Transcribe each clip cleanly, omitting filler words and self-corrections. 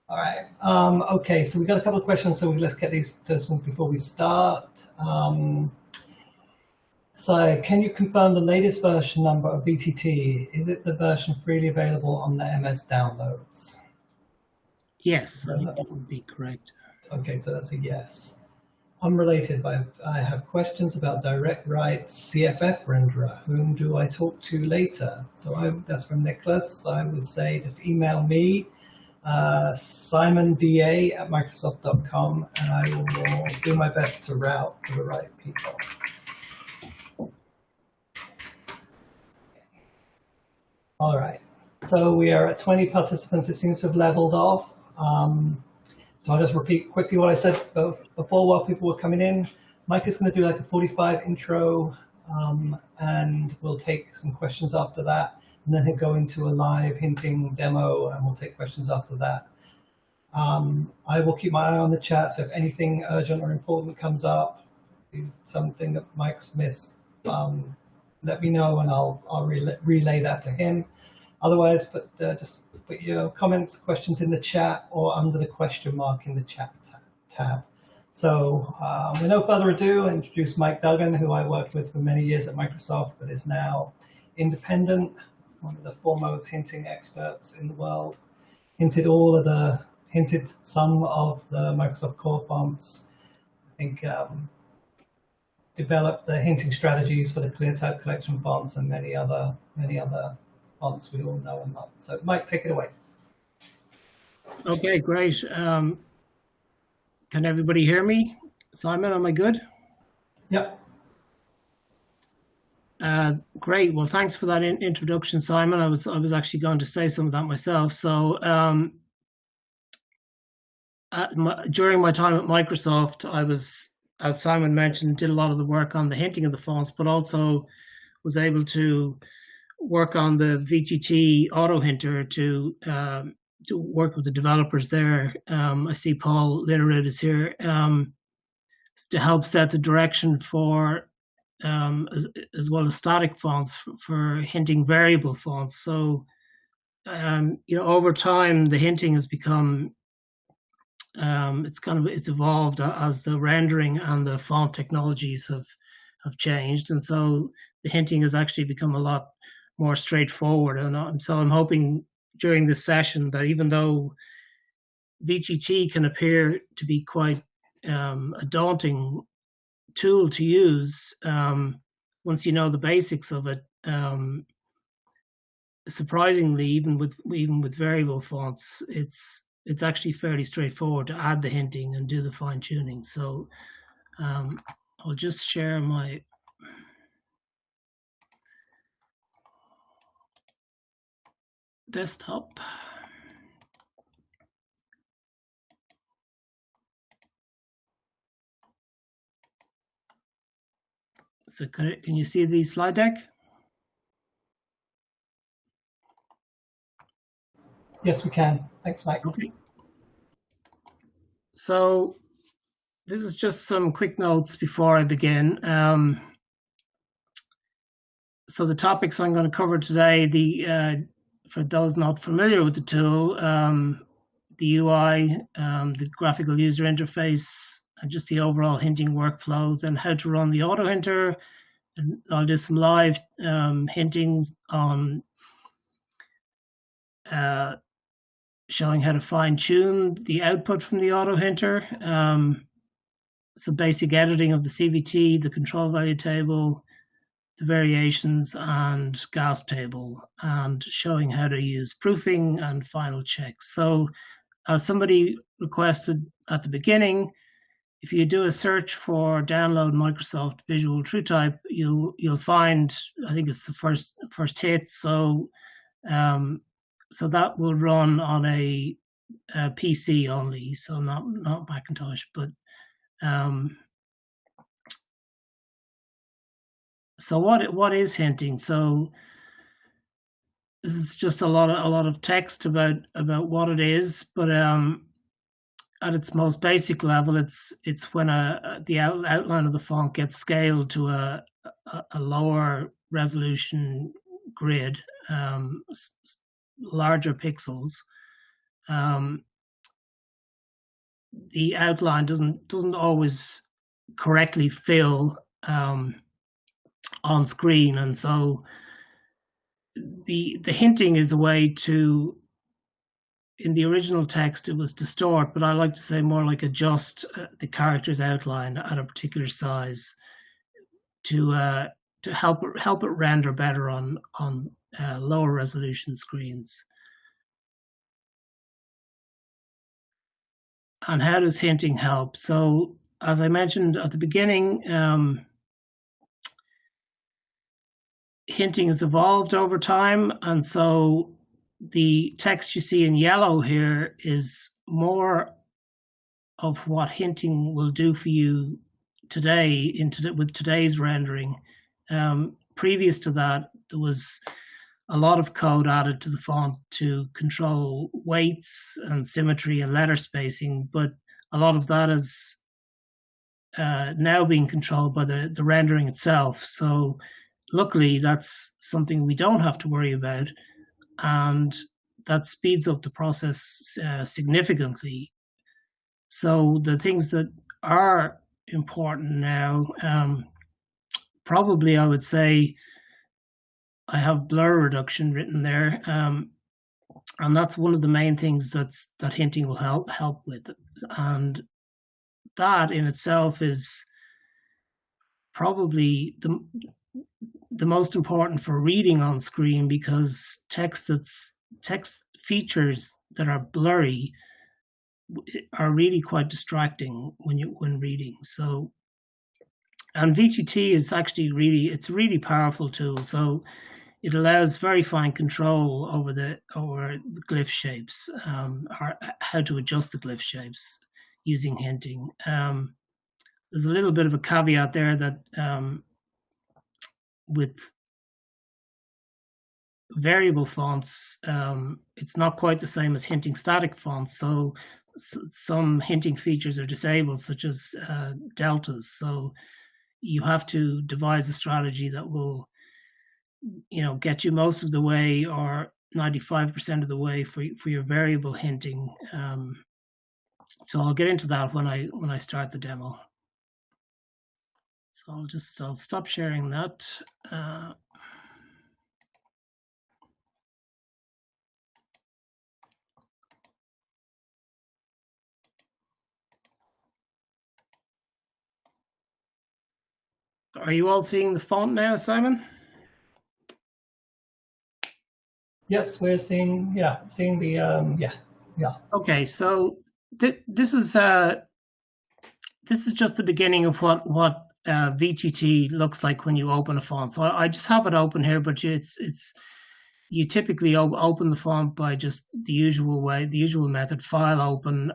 All right. Okay, so we've got a couple of questions, so let's get these to this one before we start. So can you confirm the latest version number of VTT? Is it the version freely available on the MS downloads? Yes, I think that would be correct. Okay, so that's a yes. Unrelated, but I have questions about direct writes CFF renderer. Whom do I talk to later? So that's from Nicholas. I would say just email me, simonda@microsoft.com, and I will do my best to route to the right people. All right, so we are at 20 participants. It seems to have leveled off. So I'll just repeat quickly what I said before while people were coming in. Mike is going to do like a 45 intro, and we'll take some questions after that. And then he'll go into a live hinting demo, and we'll take questions after that. I will keep my eye on the chat, so if anything urgent or important comes up, something that Mike's missed, let me know, and I'll relay that to him. Otherwise, just put your comments, questions in the chat or under the question mark in the chat tab. So with no further ado, I introduce Mike Duggan, who I worked with for many years at Microsoft, but is now independent, one of the foremost hinting experts in the world. Hinted some of the Microsoft core fonts. I think developed the hinting strategies for the ClearType collection fonts and many other fonts we all know and love. So Mike, take it away. Okay, great. Can everybody hear me? Simon, am I good? Yep. Great. Well, thanks for that introduction, Simon. I was actually going to say some of that myself. So during my time at Microsoft, I was, as Simon mentioned, did a lot of the work on the hinting of the fonts, but also was able to work on the VTT autohinter to work with the developers there. I see Paul Litterid is here to help set the direction for as well as static fonts for hinting variable fonts. So over time the hinting has become it's evolved as the rendering and the font technologies have changed, and so the hinting has actually become a lot more straightforward. And so I'm hoping during this session that even though VTT can appear to be quite a daunting tool to use, once you know the basics of it, surprisingly, even with variable fonts, it's actually fairly straightforward to add the hinting and do the fine tuning. So I'll just share my desktop. So can you see the slide deck? Yes, we can. Thanks, Mike. Okay. So this is just some quick notes before I begin. So the topics I'm going to cover today, for those not familiar with the tool, the UI, the graphical user interface, and just the overall hinting workflows, and how to run the autohinter. And I'll do some live hinting on showing how to fine-tune the output from the autohinter. So basic editing of the CVT, the control value table, the variations and gasp table, and showing how to use proofing and final checks. So as somebody requested at the beginning, if you do a search for download Microsoft Visual TrueType, you'll find, I think it's the first hit. So so that will run on a PC only, so not Macintosh, but so what is hinting? So this is just a lot of text about what it is, but at its most basic level, it's when the outline of the font gets scaled to a lower resolution grid, larger pixels. the outline doesn't always correctly fill on screen, and so the hinting is a way to, in the original text it was distort, but I like to say more like adjust the character's outline at a particular size to help it render better on lower resolution screens. And how does hinting help? So as I mentioned at the beginning, hinting has evolved over time, and so the text you see in yellow here is more of what hinting will do for you today with today's rendering. Previous to that, there was a lot of code added to the font to control weights and symmetry and letter spacing, but a lot of that is now being controlled by the rendering itself. So luckily, that's something we don't have to worry about, and that speeds up the process significantly. So the things that are important now, probably I would say I have blur reduction written there, and that's one of the main things that hinting will help with, and that in itself is probably the most important for reading on screen, because text features that are blurry are really quite distracting when reading. So, and VTT is actually it's a really powerful tool. So it allows very fine control over the glyph shapes, or how to adjust the glyph shapes using hinting. There's a little bit of a caveat there that with variable fonts, it's not quite the same as hinting static fonts. So some hinting features are disabled, such as deltas. So you have to devise a strategy that will, get you most of the way, or 95% of the way for your variable hinting. So I'll get into that when I start the demo. So I'll stop sharing that. Are you all seeing the font now, Simon? Yes, we're seeing the yeah. Okay, so this is just the beginning of what VTT looks like when you open a font. So I just have it open here, but you typically open the font by just the usual method, file open.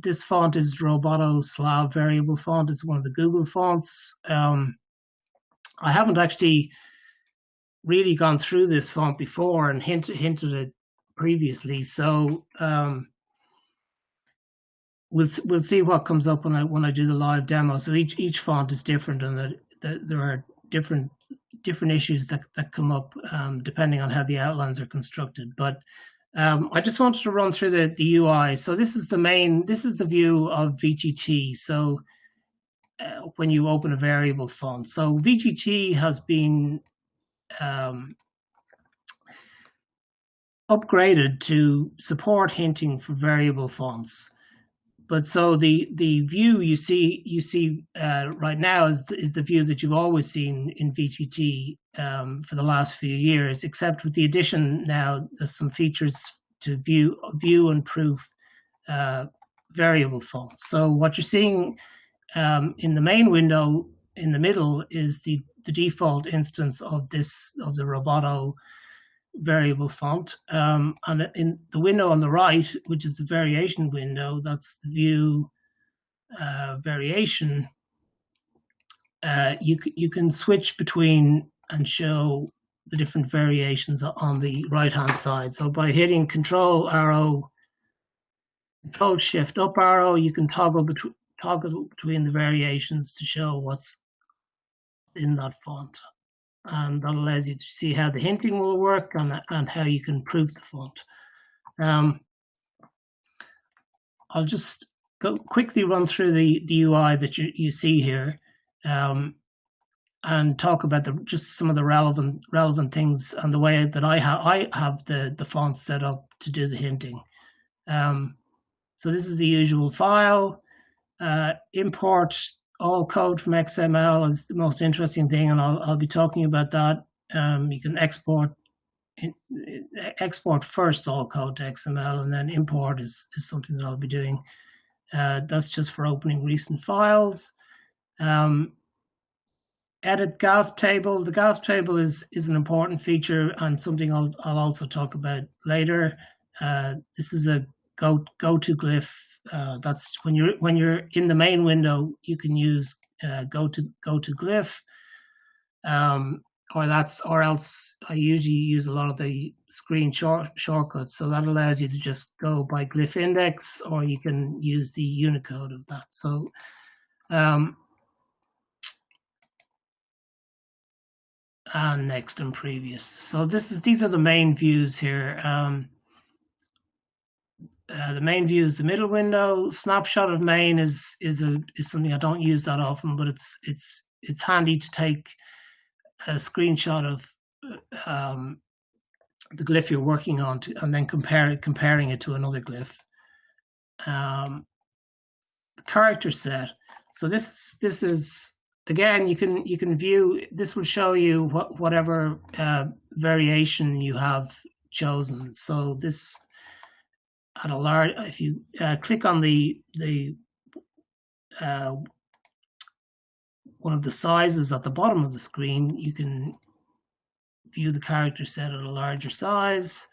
This font is Roboto Slav variable font. It's one of the Google fonts. I haven't actually really gone through this font before and hinted it previously, so we'll see what comes up when I do the live demo. So each font is different, and there are different issues that come up depending on how the outlines are constructed. But I just wanted to run through the UI. So this is the view of VTT. So when you open a variable font, so VTT has been upgraded to support hinting for variable fonts. But so the view you see right now is the view that you've always seen in VTT for the last few years, except with the addition now there's some features to view and proof variable fonts. So what you're seeing in the main window in the middle is the default instance of the Roboto variable font, and in the window on the right, which is the variation window, that's the view variation. You can switch between and show the different variations on the right hand side. So by hitting Control Shift up arrow, you can toggle between the variations to show what's in that font. And that allows you to see how the hinting will work and how you can prove the font. I'll just quickly run through the UI that you see here, and talk about just some of the relevant things and the way that I have the font set up to do the hinting. So this is the usual file. Import all code from XML is the most interesting thing, and I'll be talking about that. You can export first all code to XML, and then import is something that I'll be doing. That's just for opening recent files. Edit GASP table. The GASP table is an important feature and something I'll also talk about later. This is a go to glyph. That's when you're in the main window, you can use go to glyph, or else I usually use a lot of the screen shortcuts. So that allows you to just go by glyph index, or you can use the Unicode of that. So and next and previous. So these are the main views here. The main view is the middle window. Snapshot of main is something I don't use that often, but it's handy to take a screenshot of the glyph you're working on and then comparing it to another glyph. The character set. So this is again, you can view. This will show you whatever variation you have chosen. So this at a large, if you click on the one of the sizes at the bottom of the screen, you can view the character set at a larger size.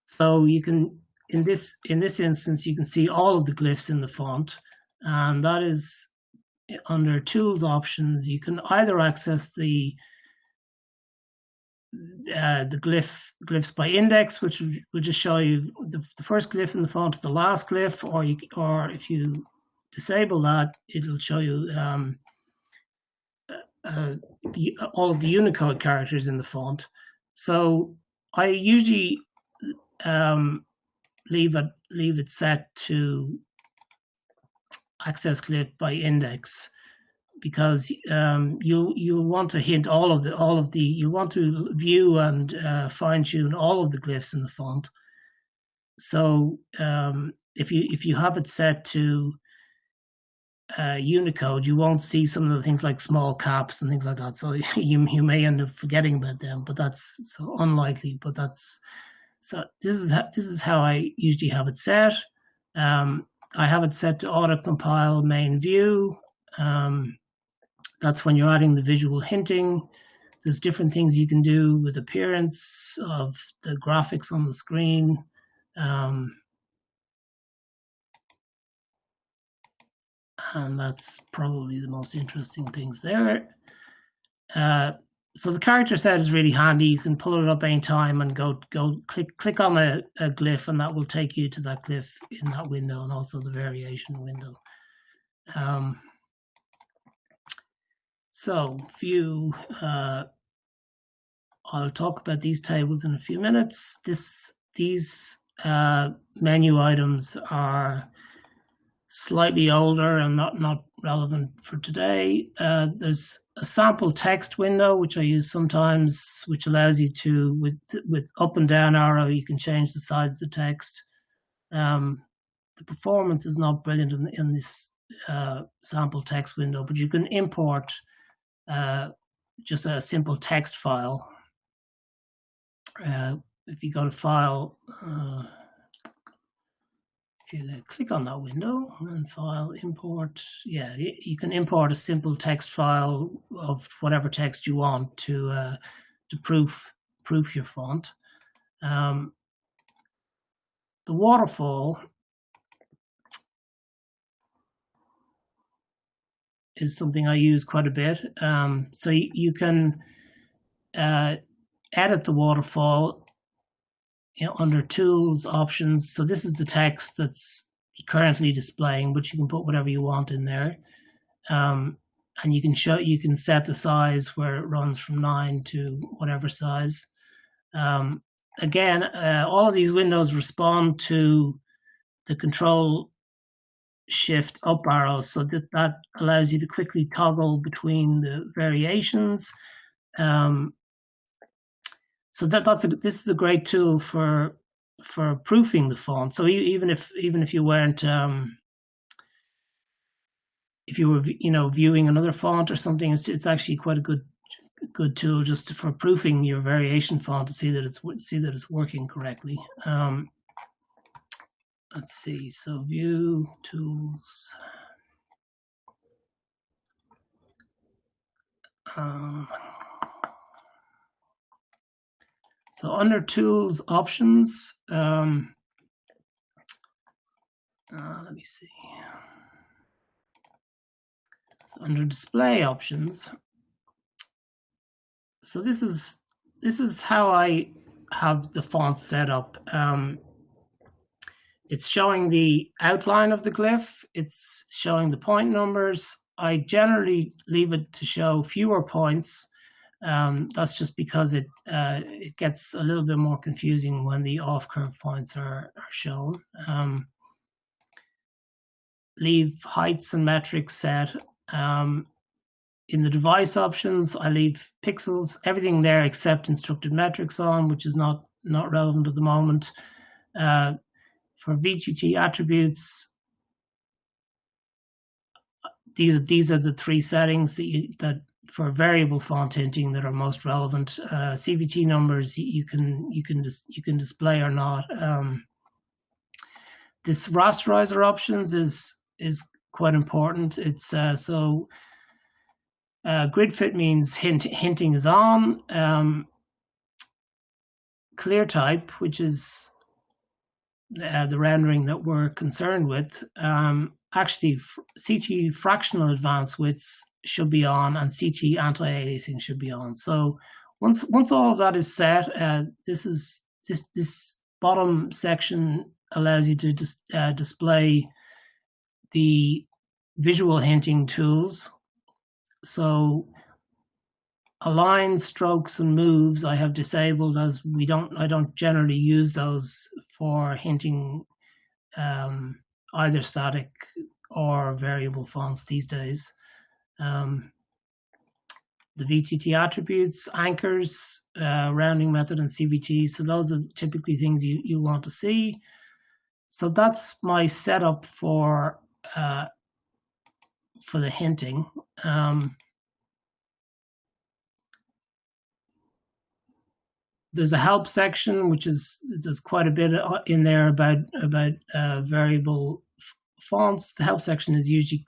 So you can, in this instance, you can see all of the glyphs in the font, and that is under Tools options. You can either access the glyphs by index, which will just show you the first glyph in the font to the last glyph, or if you disable that, it'll show you all of the Unicode characters in the font. So I usually leave it set to access glyph by index, because you'll want to hint you want to view and fine tune all of the glyphs in the font. So if you have it set to Unicode, you won't see some of the things like small caps and things like that. So you may end up forgetting about them, but that's so unlikely. But this is how I usually have it set. I have it set to auto compile main view. That's when you're adding the visual hinting. There's different things you can do with appearance of the graphics on the screen. And that's probably the most interesting things there. So the character set is really handy. You can pull it up anytime and go click on a glyph, and that will take you to that glyph in that window, and also the variation window. So view, I'll talk about these tables in a few minutes. These menu items are slightly older and not relevant for today. There's a sample text window, which I use sometimes, which allows you to, with up and down arrow, you can change the size of the text. The performance is not brilliant in this sample text window, but you can import just a simple text file. If you go to File, if you click on that window and File, Import, yeah, you can import a simple text file of whatever text you want to proof your font. The waterfall is something I use quite a bit. So you can edit the waterfall under Tools options. So this is the text that's currently displaying, but you can put whatever you want in there, and you can set the size where it runs from 9 to whatever size. Again, all of these windows respond to the control shift up arrow, so that allows you to quickly toggle between the variations. So this is a great tool for proofing the font. So even if you weren't if you were viewing another font or something, it's actually quite a good tool just for proofing your variation font to see that it's working correctly. Let's see. So view tools. So under tools options, let me see. So under display options, so this is how I have the font set up. It's showing the outline of the glyph. It's showing the point numbers. I generally leave it to show fewer points. That's just because it gets a little bit more confusing when the off-curve points are shown. Leave heights and metrics set. In the device options, I leave pixels, everything there except instructed metrics on, which is not relevant at the moment. For VTT attributes, these are the three settings that for variable font hinting that are most relevant. CVT numbers you can display or not. This rasterizer options is quite important. It's grid fit means hinting is on. Clear type, which is the rendering that we're concerned with, actually CT fractional advanced widths should be on, and CT anti-aliasing should be on. So once all of that is set, this bottom section allows you to display the visual hinting tools. So align, strokes, and moves I have disabled, as I don't generally use those for hinting either static or variable fonts these days. The VTT attributes, anchors, rounding method, and CVT. So those are typically things you want to see. So that's my setup for the hinting. There's a help section, which there's quite a bit in there about variable fonts. The help section is usually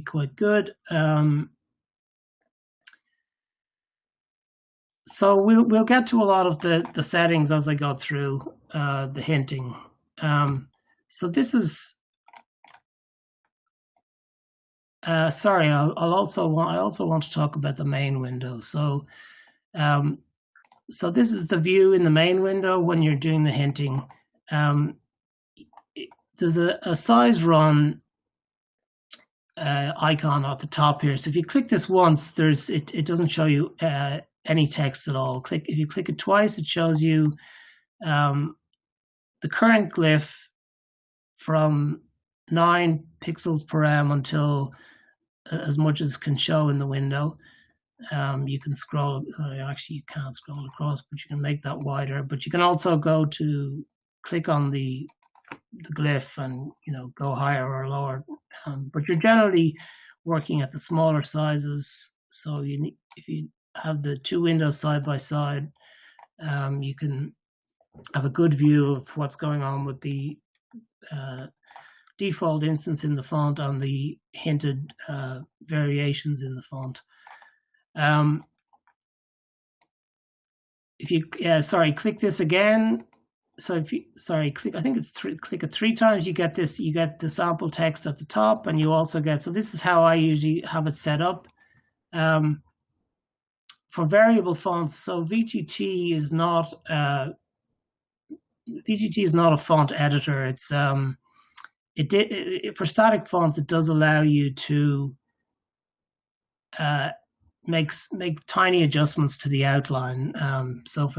quite good. So we'll get to a lot of the settings as I go through the hinting. So this is sorry. I also want to talk about the main window. So this is the view in the main window when you're doing the hinting. There's a size run icon at the top here. So if you click this once, it doesn't show you any text at all. If you click it twice, it shows you the current glyph from 9 pixels per em until as much as can show in the window. You can scroll, actually you can't scroll across, but you can make that wider. But you can also click on the glyph and go higher or lower. But you're generally working at the smaller sizes. So if you have the two windows side by side, you can have a good view of what's going on with the default instance in the font and the hinted variations in the font. If you click this again. So if you click, I think it's click it 3 times, you get the sample text at the top, and you also get. So this is how I usually have it set up. For variable fonts, so VTT is not a font editor. It's for static fonts, it does allow you to make tiny adjustments to the outline. So if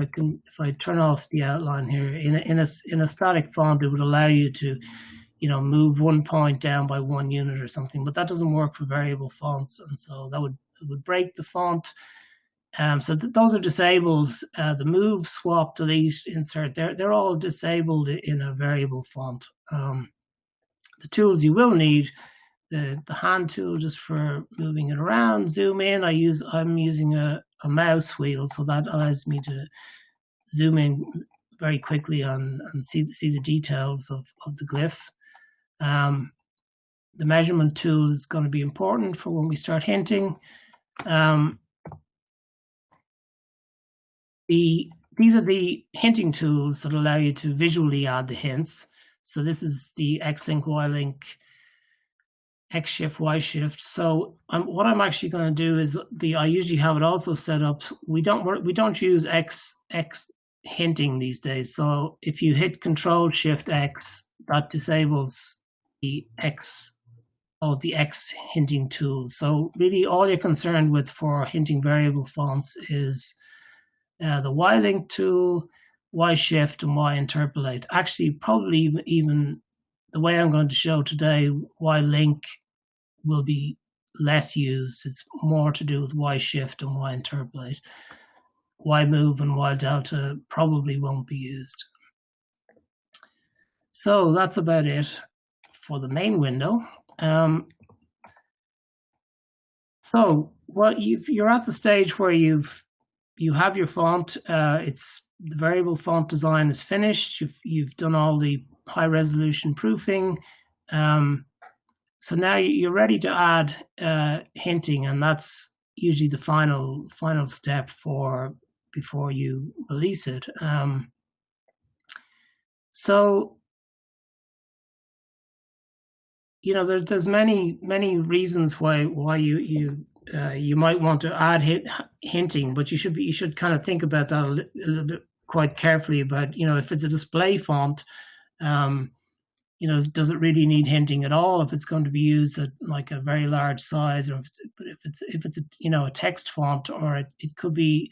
I turn off the outline here in a static font, it would allow you to move 1 point down by 1 unit or something, but that doesn't work for variable fonts, and so it would break the font. So those are disabled. The move, swap, delete, insert, they're all disabled in a variable font. The tools you will need, the hand tool just for moving it around, zoom in. I'm using a mouse wheel, so that allows me to zoom in very quickly and see the details of the glyph. The measurement tool is going to be important for when we start hinting. These are the hinting tools that allow you to visually add the hints. So this is the X-link, Y-link, X-shift, Y-shift. So what I'm actually going to do is I usually have it also set up. We don't use X hinting these days. So if you hit Control-Shift-X, that disables the X hinting tool. So really all you're concerned with for hinting variable fonts is the Y-link tool, Y-shift, and Y-interpolate. Actually, probably even the way I'm going to show today, Y-link will be less used. It's more to do with Y-shift and Y-interpolate. Y-move and Y-delta probably won't be used. So that's about it for the main window. So you're at the stage where you have your font. It's the variable font design is finished. You've done all the high resolution proofing. So now you're ready to add hinting, and that's usually the final step before you release it. So there's many reasons why you might want to add hinting, but you should kind of think about that a little bit quite carefully about if it's a display font, does it really need hinting at all if it's going to be used at like a very large size, or if it's a text font, or it could be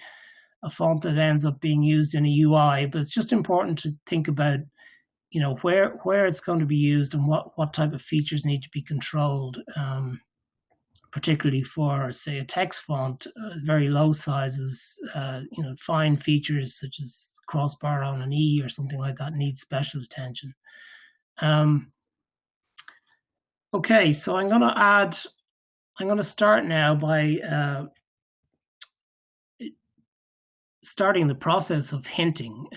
a font that ends up being used in a UI. But it's just important to think about where it's going to be used and what type of features need to be controlled, particularly for, say, a text font. Very low sizes, fine features such as crossbar on an E or something like that need special attention. Okay, so I'm going to start now by starting the process of hinting.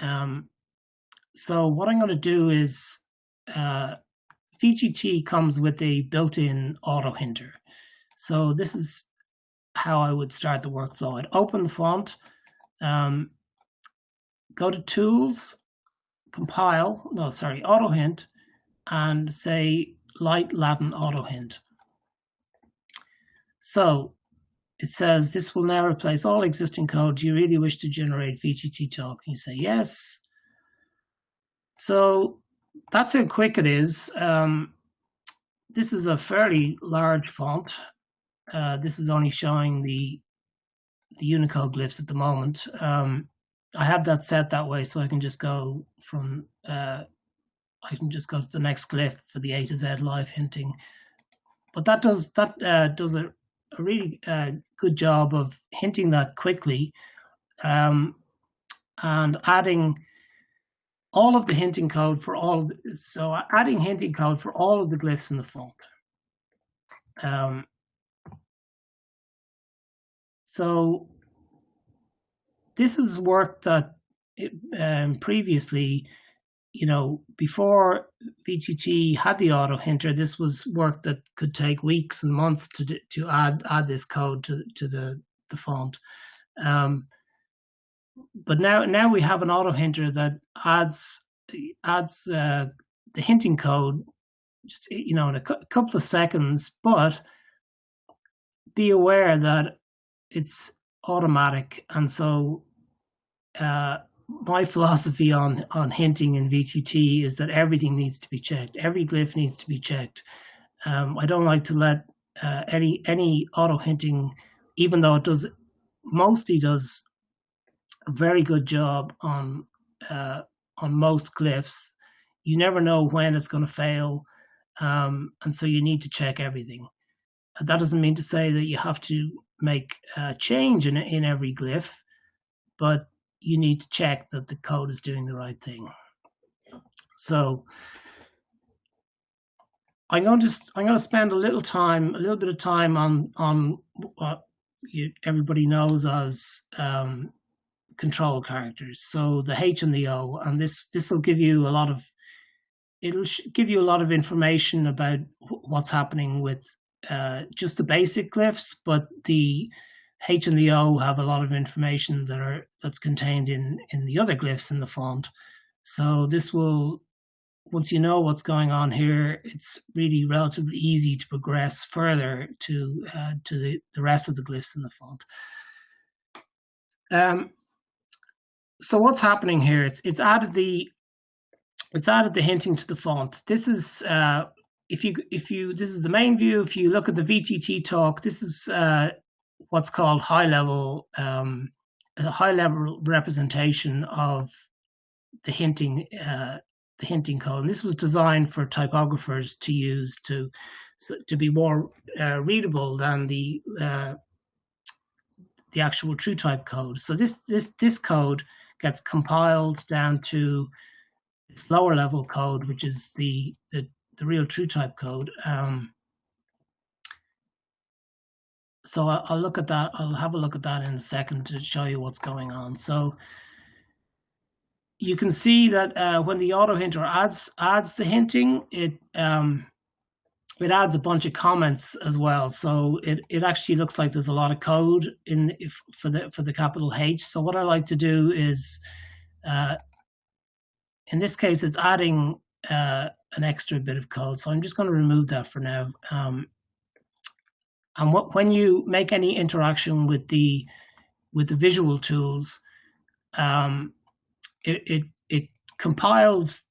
So what I'm going to do is VTT comes with a built-in auto hinter. So this is how I would start the workflow. I'd open the font, go to Tools, Auto Hint, and say Light Latin Auto Hint. So it says this will now replace all existing code. Do you really wish to generate VTT talk? And you say yes. So that's how quick it is. This is a fairly large font. This is only showing the Unicode glyphs at the moment. I have that set that way, so I can just go to the next glyph for the A to Z live hinting. But that does a really good job of hinting that quickly, and adding all of the hinting code for adding hinting code for all of the glyphs in the font. So this is work that previously, before VTT had the auto hinter, this was work that could take weeks and months to add this code to the font. But now we have an auto hinter that adds the hinting code just in a couple of seconds. But be aware that it's automatic, and so my philosophy on hinting in VTT is that everything needs to be checked. Every glyph needs to be checked. I don't like to let any auto hinting, even though it mostly does a very good job on most glyphs. You never know when it's going to fail. and so you need to check everything. That doesn't mean to say that you have to make a change in every glyph, but you need to check that the code is doing the right thing. So I'm going to spend a little bit of time on what everybody knows as control characters. So the H and the O, and this will give you a lot of information about what's happening with just the basic glyphs, but the H and the O have a lot of information that's contained in the other glyphs in the font. So this will, once you know what's going on here, it's really relatively easy to progress further to the rest of the glyphs in the font. So what's happening here? It's added the hinting to the font. This is this is the main view. If you look at the VTT talk, this is what's called high level representation of the hinting code. And this was designed for typographers to use to be more readable than the actual TrueType code. So this code gets compiled down to its lower level code, which is the real TrueType code. So I'll look at that. I'll have a look at that in a second to show you what's going on. So you can see that when the autohinter adds the hinting, it adds a bunch of comments as well. So it actually looks like there's a lot of code for the capital H. So what I like to do is, in this case, it's adding an extra bit of code. So I'm just going to remove that for now. And when you make any interaction with the visual tools, it compiles.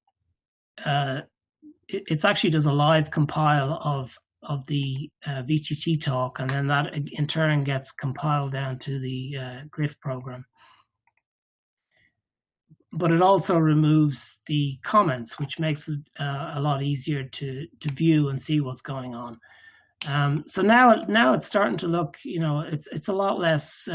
It actually does a live compile of the VTT talk, and then that in turn gets compiled down to the glyph program. But it also removes the comments, which makes it a lot easier to view and see what's going on. So now it's starting to look, it's a lot less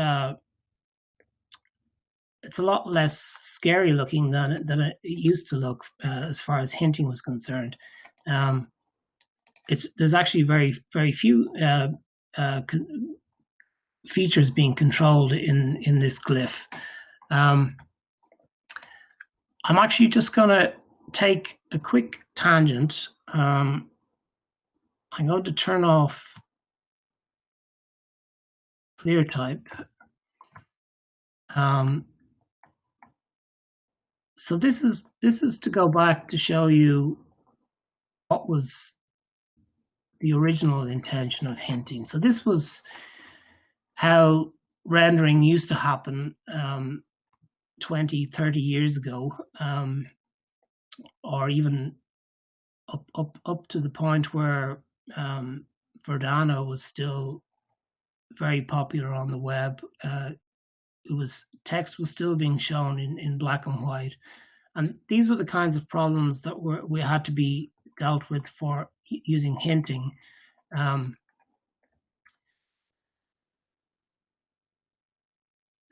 scary looking than it used to look as far as hinting was concerned. There's actually very few features being controlled in this glyph. I'm actually just going to take a quick tangent. I'm going to turn off ClearType. So this is to go back to show you what was the original intention of hinting. So this was how rendering used to happen 20, 30 years ago, or even up to the point where Verdana was still very popular on the web. Text was still being shown in black and white, and these were the kinds of problems that we had to be dealt with for using hinting.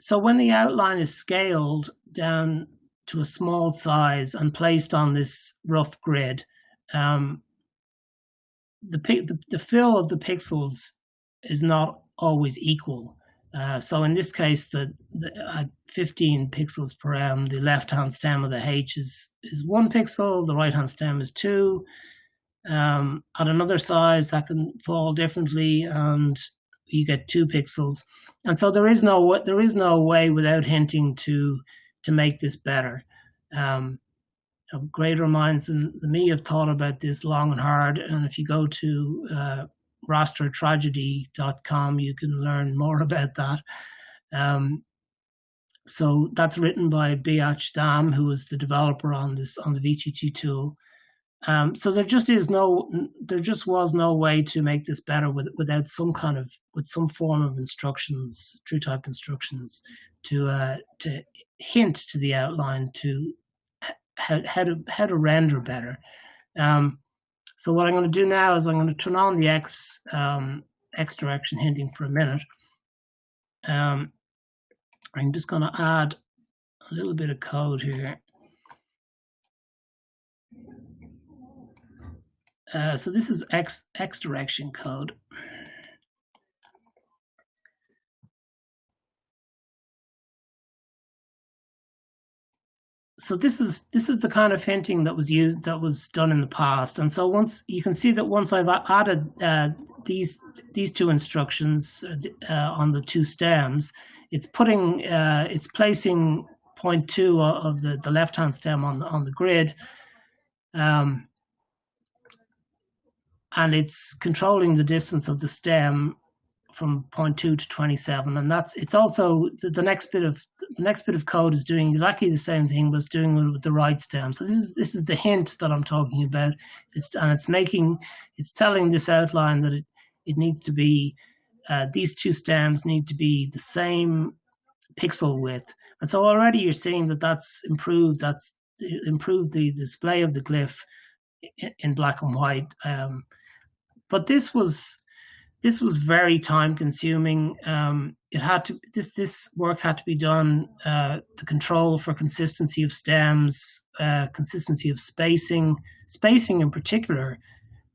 So when the outline is scaled down to a small size and placed on this rough grid, the fill of the pixels is not always equal. So in this case, at 15 pixels per m, the left-hand stem of the H is 1 pixel, the right-hand stem is 2. At another size, that can fall differently, and you get 2 pixels. And so there is no way without hinting to make this better. Greater minds than me have thought about this long and hard, and if you go to rastertragedy.com, you can learn more about that. So that's written by Beach Dam, who was the developer on the VTT tool. So there just was no way to make this better without some form of instructions, TrueType instructions, to hint to the outline to how to render better. So what I'm going to do now is I'm going to turn on the X direction hinting for a minute. I'm just going to add a little bit of code here. So this is X direction code. So this is the kind of hinting that was done in the past. And so once you can see that once I've added these two instructions on the two stems, it's placing point 2 of the left-hand stem on the grid, and it's controlling the distance of the stem from 0.2 to 27, and it's also the next bit of code is doing exactly the same thing, but it's doing it with the right stem. So this is the hint that I'm talking about. It's telling this outline that it needs to be these two stems need to be the same pixel width, and so already you're seeing that's improved. That's improved the display of the glyph in black and white. But this was very time consuming. This work had to be done. The control for consistency of stems, consistency of spacing in particular,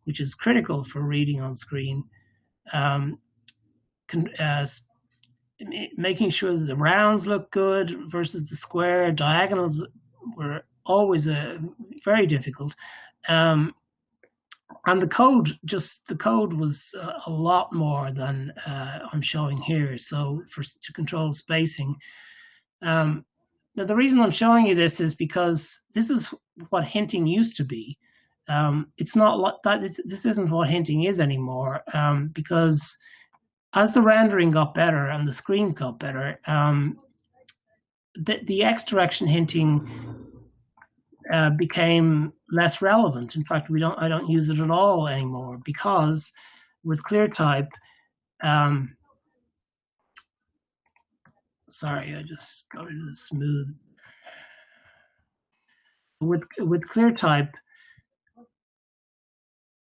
which is critical for reading on screen. Making sure that the rounds look good versus the square. Diagonals were always very difficult. And the code was a lot more than I'm showing here. So to control spacing. Now the reason I'm showing you this is because this is what hinting used to be. It's not like that. This isn't what hinting is anymore. Because as the rendering got better and the screens got better, the X direction hinting became less relevant. In fact, I don't use it at all anymore, because with ClearType, sorry, I just got rid of the smooth. With ClearType,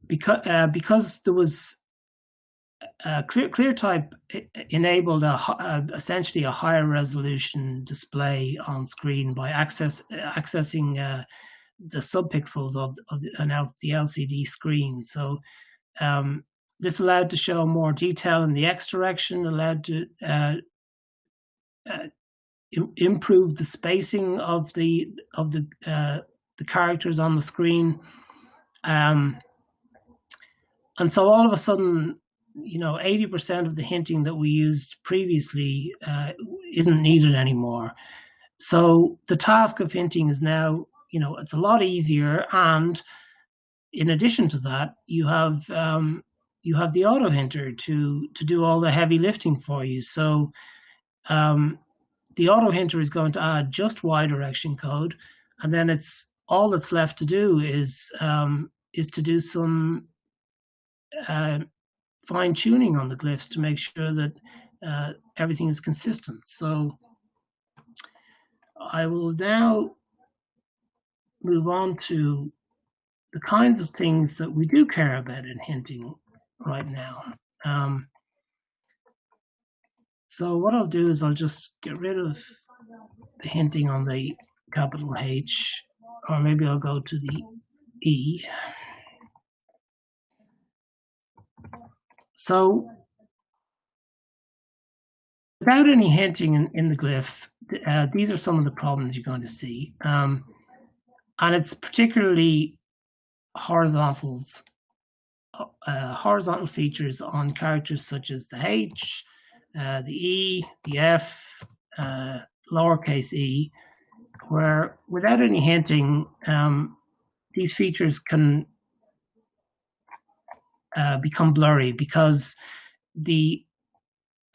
because there was ClearType enabled essentially a higher resolution display on screen by accessing the subpixels of the LCD screen. So this allowed to show more detail in the X direction, allowed to improve the spacing of the characters on the screen, and so all of a sudden, 80% of the hinting that we used previously isn't needed anymore. So the task of hinting is now, it's a lot easier. And in addition to that, you have the autohinter to do all the heavy lifting for you. So the autohinter is going to add just Y direction code, and then all that's left to do is to do some fine tuning on the glyphs to make sure that everything is consistent. So I will now move on to the kinds of things that we do care about in hinting right now. So what I'll do is I'll just get rid of the hinting on the capital H, or maybe I'll go to the E. So without any hinting in the glyph, these are some of the problems you're going to see. And it's particularly horizontal features on characters such as the H, the E, the F, lowercase e, where without any hinting, these features can become blurry because the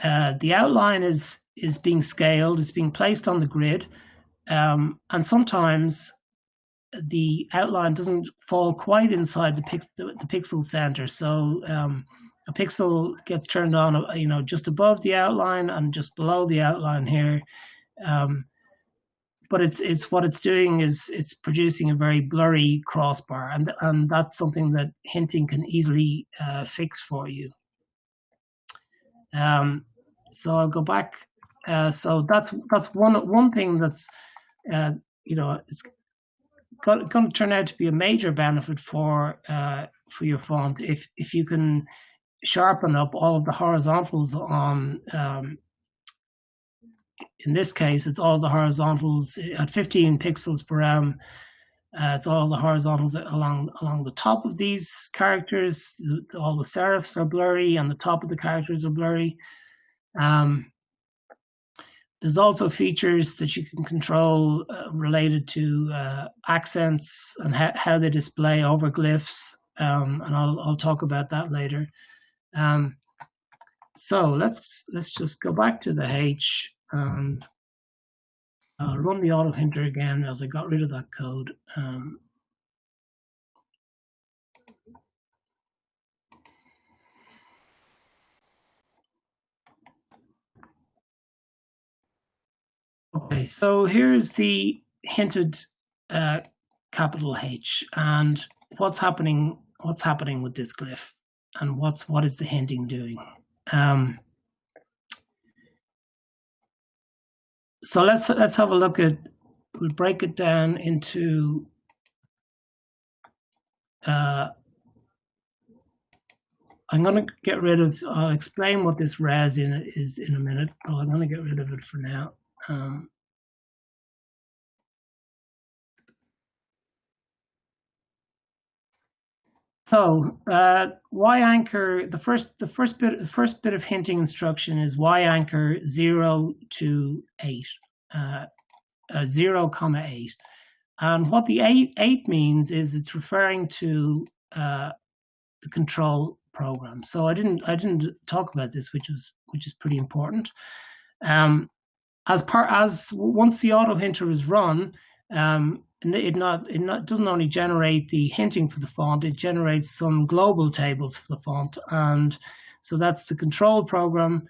outline is being scaled, it's being placed on the grid, and sometimes the outline doesn't fall quite inside the pixel center. So a pixel gets turned on, just above the outline and just below the outline here. but it's what it's doing is it's producing a very blurry crossbar, and that's something that hinting can easily fix for you. So I'll go back. So that's one thing that's it's going to turn out to be a major benefit for your font if you can sharpen up all of the horizontals on. In this case, it's all the horizontals at 15 pixels per rem. It's all the horizontals along the top of these characters. All the serifs are blurry, and the top of the characters are blurry. There's also features that you can control related to accents and how they display over glyphs, and I'll talk about that later. So let's just go back to the H. I'll run the autohinter again as I got rid of that code. Okay, so here's the hinted capital H, and what's happening with this glyph, and what is the hinting doing? So let's have a look at. We'll break it down into. I'm going to get rid of. I'll explain what this res is in a minute, but I'm going to get rid of it for now. So Y anchor. The first bit of hinting instruction is Y anchor 0 to 8, 0,8, and what the 8 means is it's referring to the control program. So I didn't talk about this, which is pretty important. Once the autohinter is run, it doesn't only generate the hinting for the font, it generates some global tables for the font, and so that's the control program,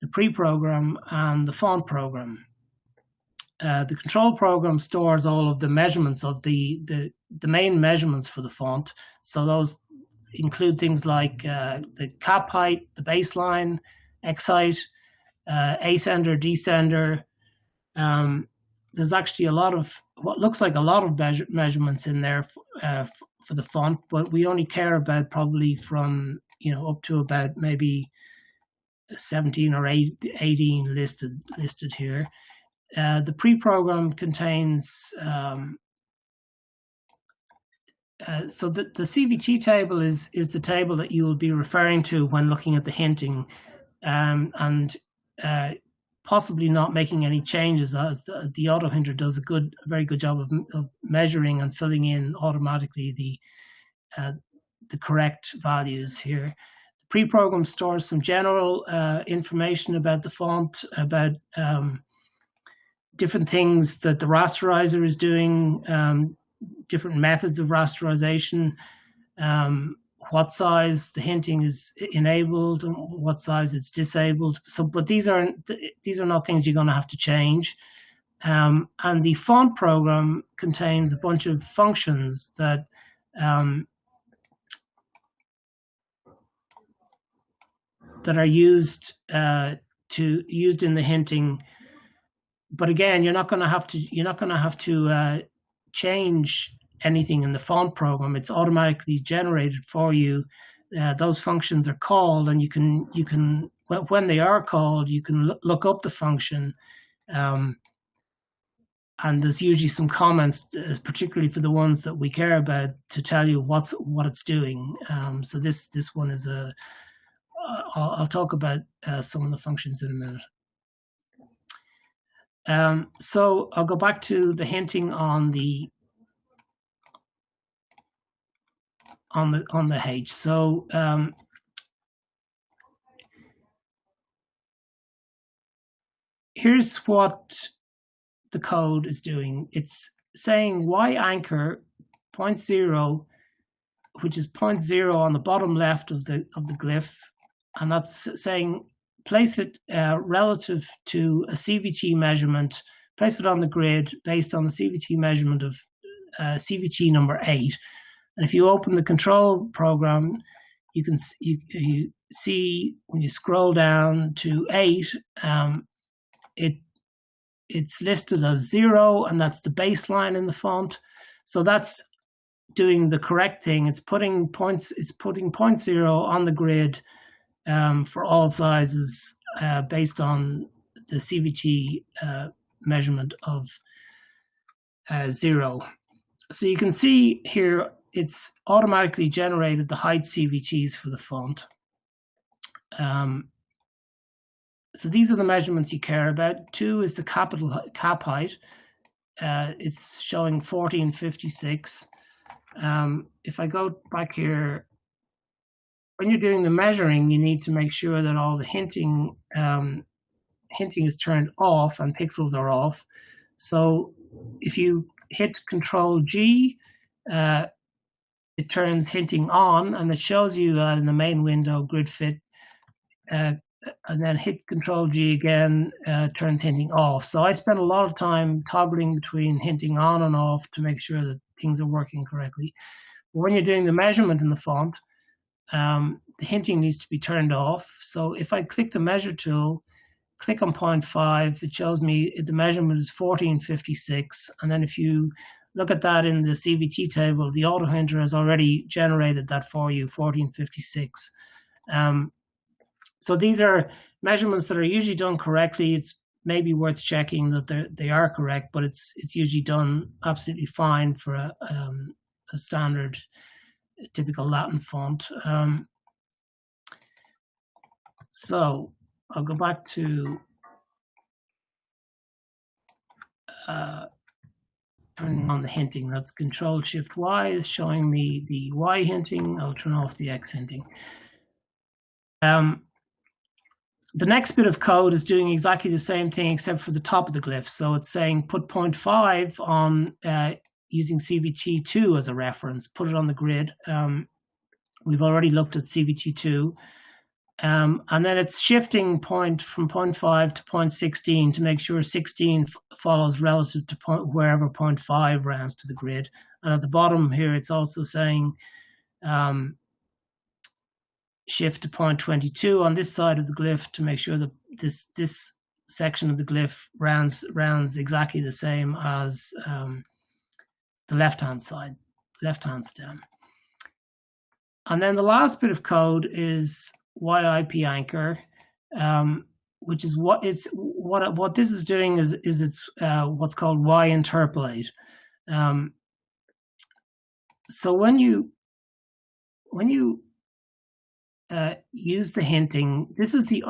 the pre-program, and the font program. The control program stores all of the measurements of the main measurements for the font. So those include things like the cap height, the baseline, X height, ascender, descender. There's actually a lot of what looks like a lot of measurements in there for the font, but we only care about probably from up to about maybe 17 or 18 listed here. The pre-program contains so the CVT table is the table that you will be referring to when looking at the hinting, and possibly not making any changes, as the autohinter does a very good job of measuring and filling in automatically the correct values here. The pre-program stores some general information about the font, about different things that the rasterizer is doing, different methods of rasterization, what size the hinting is enabled and what size it's disabled. So, but these are not things you're going to have to change. And the font program contains a bunch of functions that are used in the hinting. But again, you're not going to have to change anything in the font program. It's automatically generated for you. Those functions are called, and you can when they are called, you can look up the function, and there's usually some comments, particularly for the ones that we care about, to tell you what it's doing. So this one is I'll talk about some of the functions in a minute. So I'll go back to the hinting on the H. So here's what the code is doing. It's saying Y anchor 0.0, which is 0.0 on the bottom left of the glyph, and that's saying place it relative to a CVT measurement place it on the grid based on the CVT measurement of CVT number 8. And if you open the control program, you can you see when you scroll down to 8, it's listed as 0, and that's the baseline in the font. So that's doing the correct thing. It's putting points. It's putting 0.0 on the grid for all sizes based on the CVT measurement of 0. So you can see here it's automatically generated the height CVTs for the font. So these are the measurements you care about. 2 is the cap height. It's showing 1456. If I go back here, when you're doing the measuring, you need to make sure that all the hinting is turned off and pixels are off. So if you hit Control G, it turns hinting on, and it shows you that in the main window, grid fit, and then hit Control G again, turns hinting off. So I spent a lot of time toggling between hinting on and off to make sure that things are working correctly. But when you're doing the measurement in the font, the hinting needs to be turned off. So if I click the measure tool, click on 0.5, it shows me the measurement is 1456. And then if you look at that in the CVT table, the autohinter has already generated that for you, 1456. So these are measurements that are usually done correctly. It's maybe worth checking that they are correct, but it's usually done absolutely fine for a standard, typical Latin font. So I'll go back to turning on the hinting. That's Control-Shift-Y is showing me the Y hinting. I'll turn off the X hinting. The next bit of code is doing exactly the same thing except for the top of the glyph. So it's saying put 0.5 on using CVT2 as a reference, put it on the grid. We've already looked at CVT2. And then it's shifting point from 0.5 to 0.16 to make sure 16 follows relative to wherever 0.5 rounds to the grid. And at the bottom here, it's also saying shift to 0.22 on this side of the glyph to make sure that this section of the glyph rounds exactly the same as the left-hand side, left-hand stem. And then the last bit of code is YIP anchor, which is what this is doing is it's what's called Y interpolate. So when you use the hinting, this is the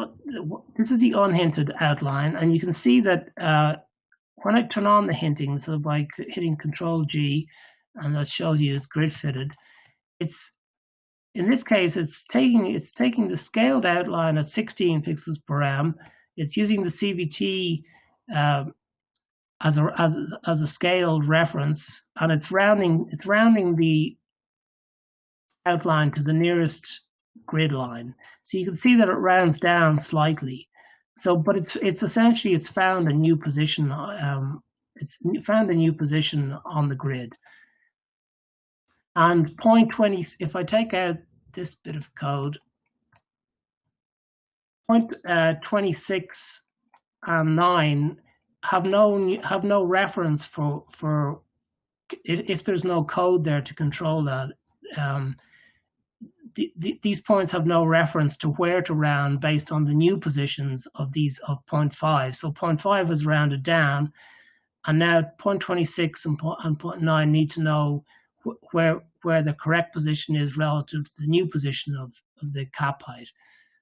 unhinted outline, and you can see that when I turn on the hinting, so by hitting Control G, and that shows you it's grid fitted, in this case, it's taking the scaled outline at 16 pixels per em. It's using the CVT as a scaled reference, and it's rounding the outline to the nearest grid line. So you can see that it rounds down slightly. So, but it's essentially found a new position. It's found a new position on the grid. And 0.20, if I take out this bit of code, 0.26 and 9 have no reference for if there's no code there to control that. These points have no reference to where to round based on the new positions of 0.5. So 0.5 is rounded down, and now 0.26 and 0.9 need to know where the correct position is relative to the new position of the cap height.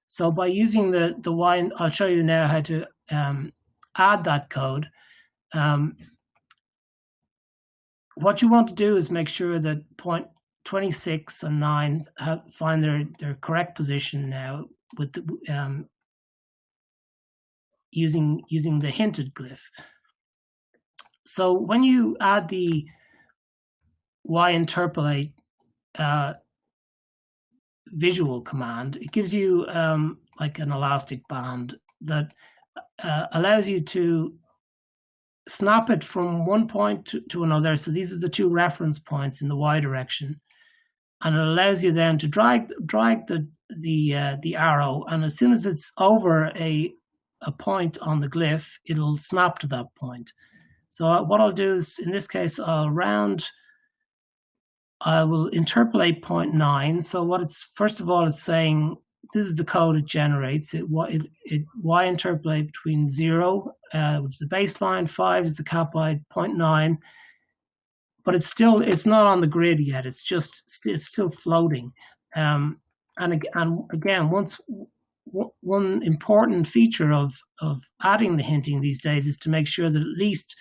So by using the Y, I'll show you now how to add that code. What you want to do is make sure that 0.26 and 9 find their correct position now with the, using the hinted glyph. So when you add the Y interpolate visual command, it gives you like an elastic band that allows you to snap it from one point to another. So these are the two reference points in the Y direction, and it allows you then to drag the arrow, and as soon as it's over a point on the glyph, it'll snap to that point. So what I'll do is, in this case, I will interpolate 0.9. So what it's, first of all, it's saying this is the code it generates. It Y interpolate between 0, which is the baseline, 5 is the CAPI, 0.9, but it's not on the grid yet. It's still floating. And again, one important feature of adding the hinting these days is to make sure that at least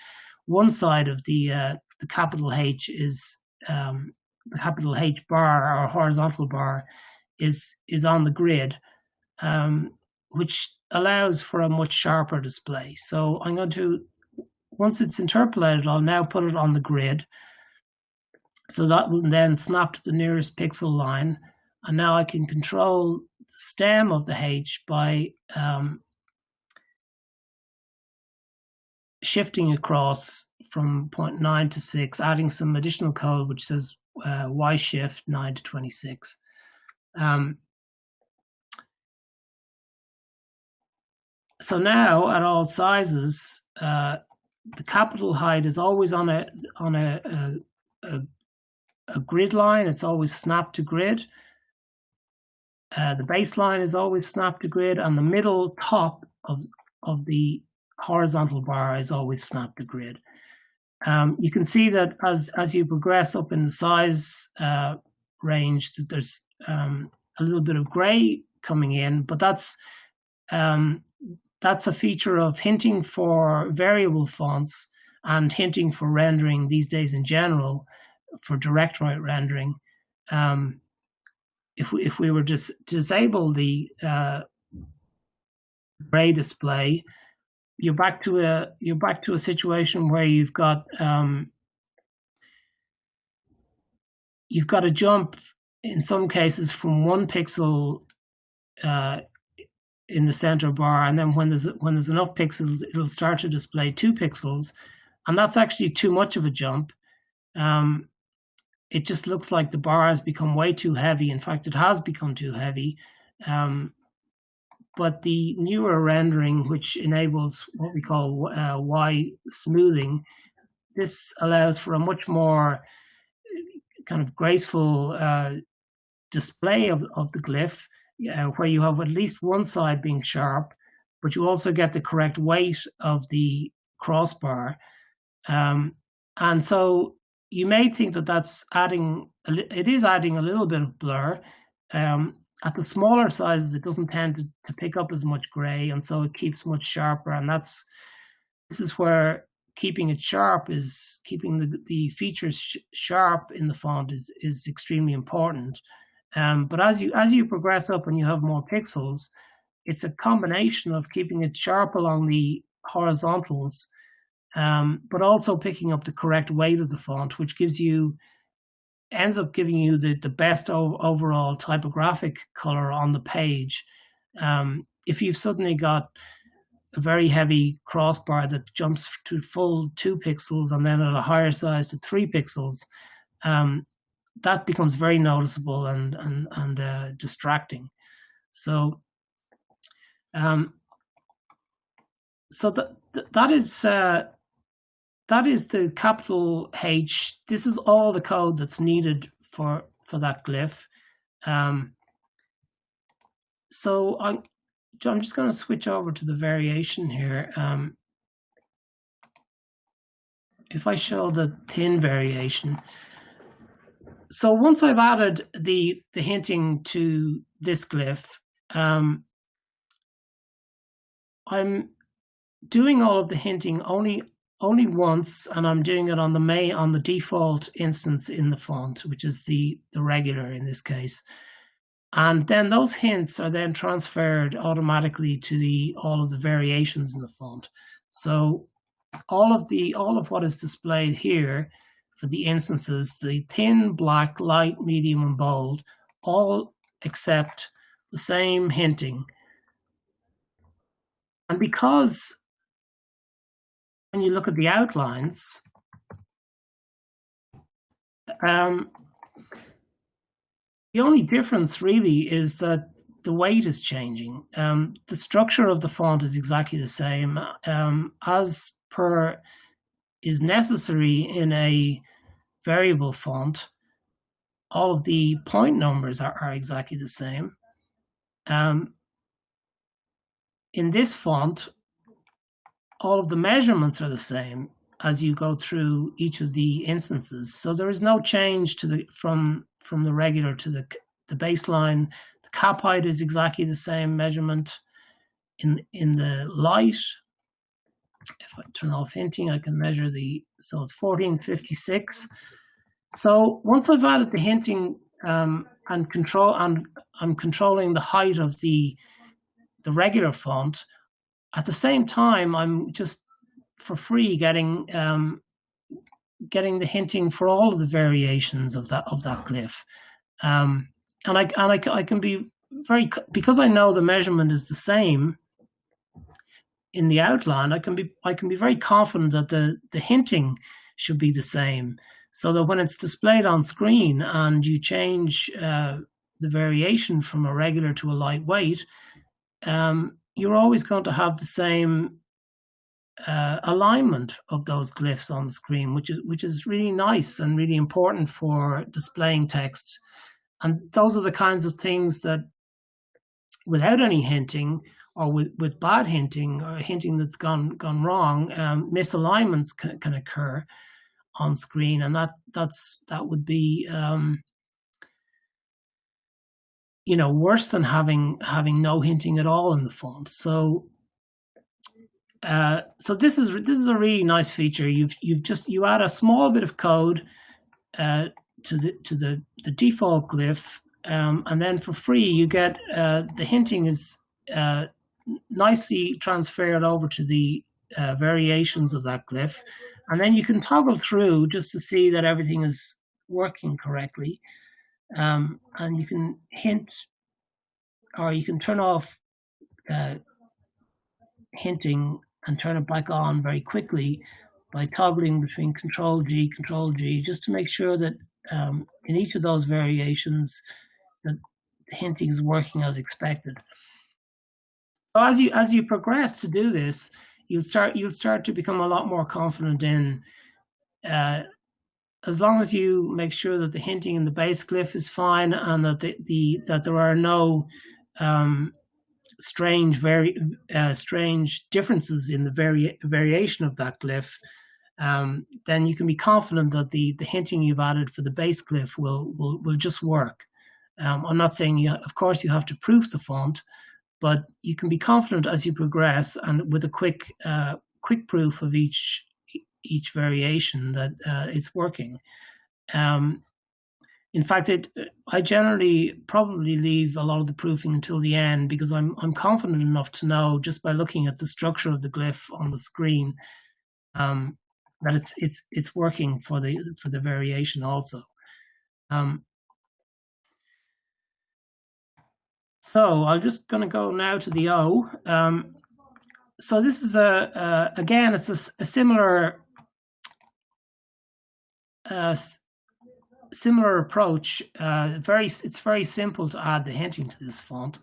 one side of the capital H is the capital H bar or horizontal bar is on the grid, which allows for a much sharper display. So I'm going to, once it's interpolated, I'll now put it on the grid. So that will then snap to the nearest pixel line. And now I can control the stem of the H by shifting across from 0.9 to 6, adding some additional code which says Y shift 9 to 26. So now at all sizes, the capital height is always on a grid line. It's always snapped to grid. The baseline is always snapped to grid, and the middle top of the horizontal bar is always snapped to grid. You can see that as you progress up in the size range, that there's a little bit of gray coming in, but that's a feature of hinting for variable fonts and hinting for rendering these days in general, for direct write rendering. If we were to disable the gray display, you're back to a situation where you've got a jump in some cases from 1 pixel in the center bar, and then when there's enough pixels, it'll start to display 2 pixels, and that's actually too much of a jump. It just looks like the bar has become way too heavy. In fact, it has become too heavy. But the newer rendering, which enables what we call Y smoothing, this allows for a much more kind of graceful display of the glyph, where you have at least one side being sharp, but you also get the correct weight of the crossbar. And so you may think that that's adding a little bit of blur. At the smaller sizes, it doesn't tend to pick up as much gray, and so it keeps much sharper. And this is where keeping it sharp is keeping the features sharp in the font is extremely important. But as you progress up and you have more pixels, it's a combination of keeping it sharp along the horizontals, but also picking up the correct weight of the font, which ends up giving you the best overall typographic color on the page. If you've suddenly got a very heavy crossbar that jumps to full 2 pixels and then at a higher size to 3 pixels, that becomes very noticeable and distracting. So that is the capital H. This is all the code that's needed for that glyph. So I'm just going to switch over to the variation here. If I show the thin variation, so once I've added the hinting to this glyph, I'm doing all of the hinting only once, and I'm doing it on the default instance in the font, which is the regular in this case. And then those hints are then transferred automatically to all of the variations in the font. So all of what is displayed here for the instances, the thin, black, light, medium, and bold, all accept the same hinting. And because when you look at the outlines, the only difference really is that the weight is changing. The structure of the font is exactly the same, as per is necessary in a variable font. All of the point numbers are exactly the same. In this font, all of the measurements are the same as you go through each of the instances. So there is no change to the from the regular to the baseline. The cap height is exactly the same measurement. In the light, if I turn off hinting, I can measure so it's 1456. So once I've added the hinting and I'm controlling the height of the regular font, at the same time I'm just for free getting the hinting for all of the variations of that glyph, and I can be very, because I know the measurement is the same in the outline. I can be very confident that the hinting should be the same, so that when it's displayed on screen and you change the variation from a regular to a lightweight, you're always going to have the same alignment of those glyphs on the screen, which is really nice and really important for displaying text. And those are the kinds of things that, without any hinting, or with bad hinting, or hinting that's gone wrong, misalignments can occur on screen, and that would be worse than having no hinting at all in the font. So this is a really nice feature. You add a small bit of code to the default glyph, and then for free you get the hinting is nicely transferred over to the variations of that glyph, and then you can toggle through just to see that everything is working correctly, and you can hint, or you can turn off hinting and turn it back on very quickly by toggling between Control G, just to make sure that in each of those variations that the hinting is working as expected. So as you progress to do this, you'll start to become a lot more confident in, as long as you make sure that the hinting in the base glyph is fine, and that that there are no strange differences in the variation of that glyph, then you can be confident that the hinting you've added for the base glyph will just work. I'm not saying of course you have to proof the font, but you can be confident as you progress, and with a quick proof of each variation, that it's working. In fact, I generally probably leave a lot of the proofing until the end, because I'm confident enough to know, just by looking at the structure of the glyph on the screen, that it's working for the variation also. So I'm just going to go now to the O. So this is again, it's a similar similar approach. It's very simple to add the hinting to this font,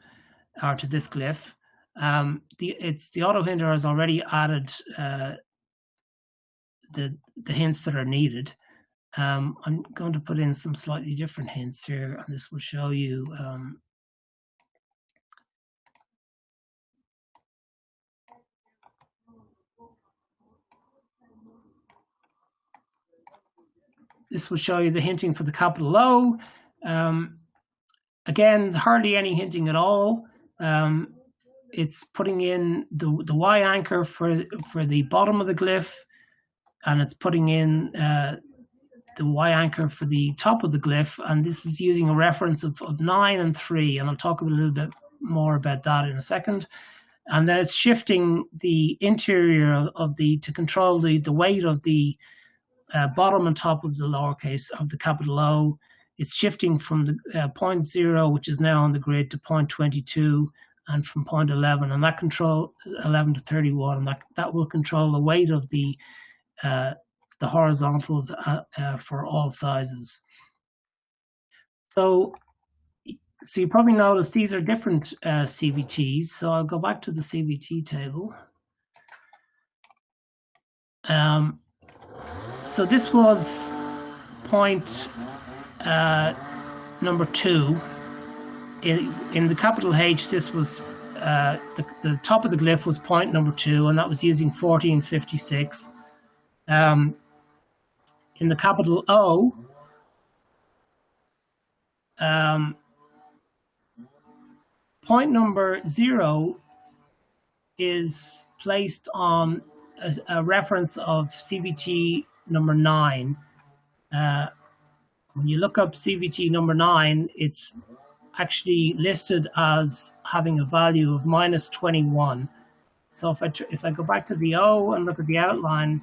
or to this glyph. The auto hinter has already added the hints that are needed. I'm going to put in some slightly different hints here, and this will show you. This will show you the hinting for the capital O. Again, hardly any hinting at all. It's putting in the Y anchor for the bottom of the glyph, and it's putting in the Y anchor for the top of the glyph, and this is using a reference of 9 and 3, and I'll talk a little bit more about that in a second. And then it's shifting the interior to control the weight of the bottom and top of the lowercase of the capital O. It's shifting from the point 0, which is now on the grid, to point 22, and from point 11, and that control 11 to 31, and that will control the weight of the horizontals for all sizes. So you probably notice these are different CVTs. So I'll go back to the CVT table. So this was point number 2. In the capital H, this was the top of the glyph was point number 2, and that was using 1456. In the capital O, point number 0 is placed on a reference of CVT number 9. When you look up CVT number 9, it's actually listed as having a value of -21. So if I go back to the O and look at the outline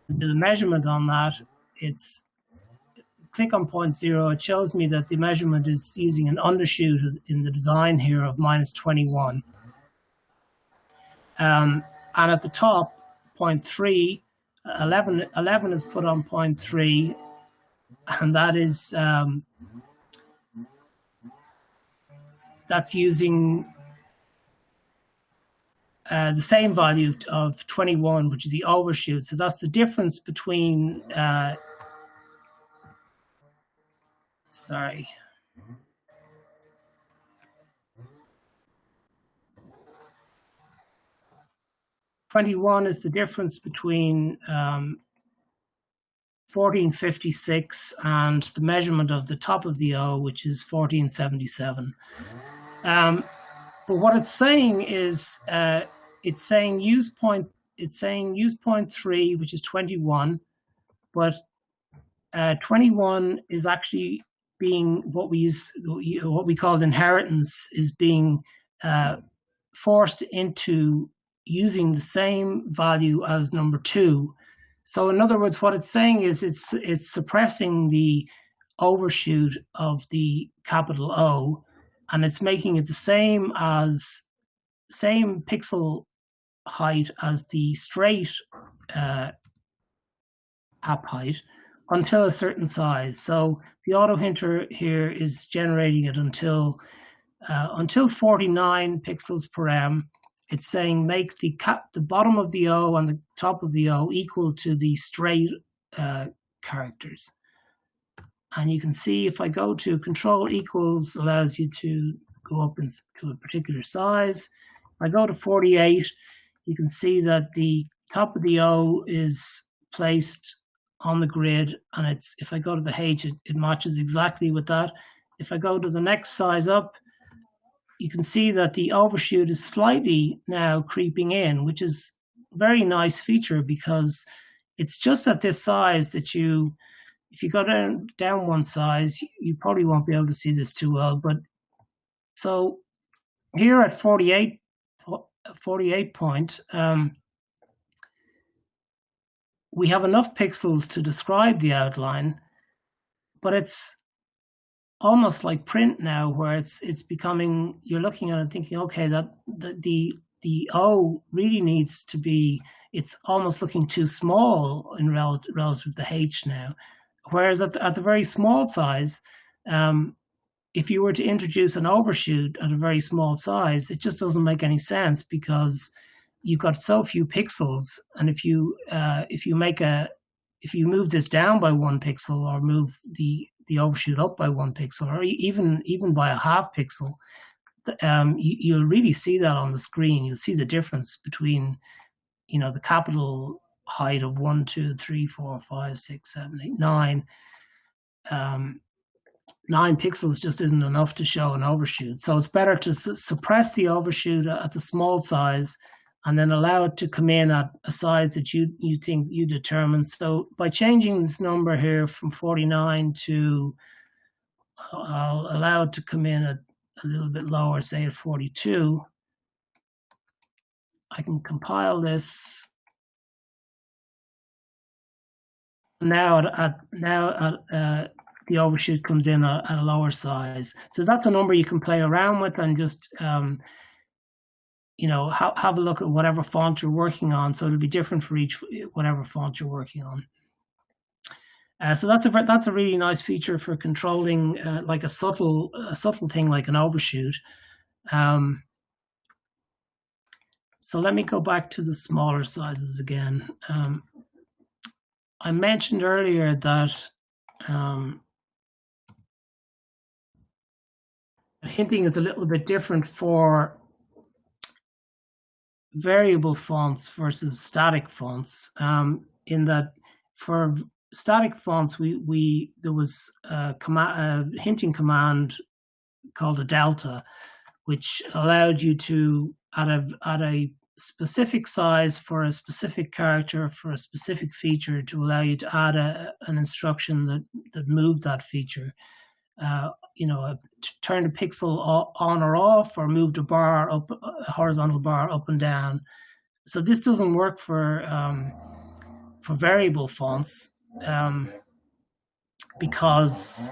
and do the measurement on that, it's click on point 0, it shows me that the measurement is using an undershoot in the design here of -21. And at the top, point 3, 11 is put on point 3, and that is that's using the same value of 21, which is the overshoot. So that's the difference between, 21 is the difference between 1456 and the measurement of the top of the O, which is 1477. But what it's saying is it's saying use point 3, which is 21, but 21 is actually being what we call inheritance, is being forced into using the same value as number 2. So in other words, what it's saying is it's suppressing the overshoot of the capital O, and it's making it the same pixel height as the straight app height until a certain size. So the autohinter here is generating it until 49 pixels per em. It's saying make the bottom of the O and the top of the O equal to the straight characters. And you can see if I go to control equals, allows you to go up to a particular size. If I go to 48, you can see that the top of the O is placed on the grid, and if I go to the H, it matches exactly with that. If I go to the next size up, you can see that the overshoot is slightly now creeping in, which is a very nice feature, because it's just at this size that if you go down one size, you probably won't be able to see this too well. But so here at 48 point, we have enough pixels to describe the outline, but it's almost like print now, where it's becoming, you're looking at it thinking, okay, that the O really needs to be, it's almost looking too small in relative to H now. Whereas at the very small size, if you were to introduce an overshoot at a very small size, it just doesn't make any sense, because you've got so few pixels. And if you move this down by 1 pixel, or move the overshoot up by 1 pixel, or even by a half pixel, you'll really see that on the screen. You'll see the difference between, the capital height of 1, 2, 3, 4, 5, 6, 7, 8, 9. 9 pixels just isn't enough to show an overshoot. So it's better to suppress the overshoot at the small size, and then allow it to come in at a size that you think you determine. So by changing this number here from 49 to, I'll allow it to come in at a little bit lower, say at 42. I can compile this. Now the overshoot comes in at a lower size. So that's a number you can play around with, and just have a look at whatever font you're working on. So it'll be different for each whatever font you're working on. So that's a really nice feature for controlling like a subtle thing like an overshoot. So let me go back to the smaller sizes again. I mentioned earlier that hinting is a little bit different for variable fonts versus static fonts. In that, for static fonts, there was a hinting command called a delta, which allowed you to add a specific size for a specific character for a specific feature to allow you to add an instruction that moved that feature. Turned a pixel on or off, or moved a bar up, a horizontal bar up and down. So this doesn't work for variable fonts because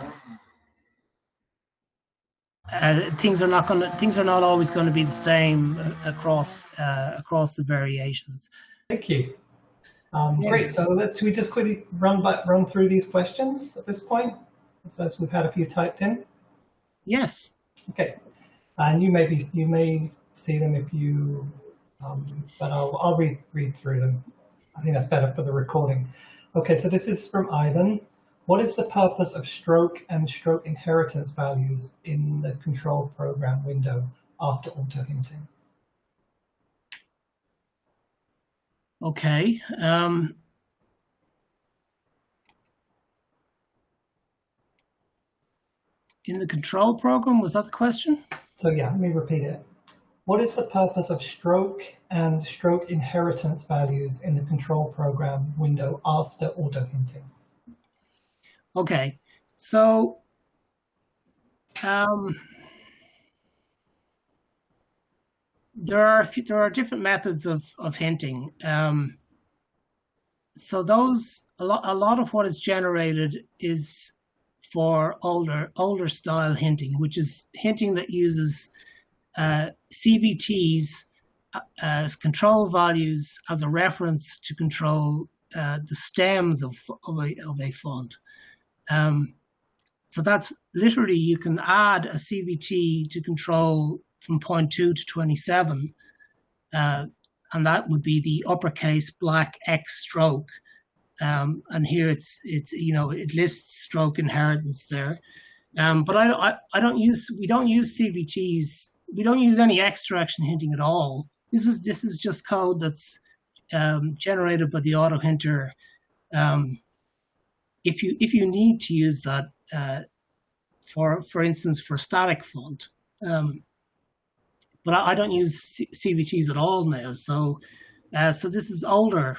things are not always going to be the same across the variations. Thank you. Great. So should we just quickly run through these questions at this point, since we've had a few typed in? Yes. Okay. And you may see them if you, but I'll read through them. I think that's better for the recording. Okay. So this is from Ivan. What is the purpose of stroke and stroke inheritance values in the control program window after auto hinting? Okay. In the control program, was that the question? So yeah, let me repeat it. What is the purpose of stroke and stroke inheritance values in the control program window after auto hinting? Okay, so there are different methods of hinting. So a lot of what is generated is for older style hinting, which is hinting that uses CVTs as control values as a reference to control the stems of a font. So that's literally, you can add a CVT to control from 0.2 to 27, and that would be the uppercase black X stroke. And here it lists stroke inheritance there. But we don't use CVTs. We don't use any X direction hinting at all. This is just code that's generated by the auto hinter. If you need to use that for instance for static font, but I don't use CVTs at all now. So this is older.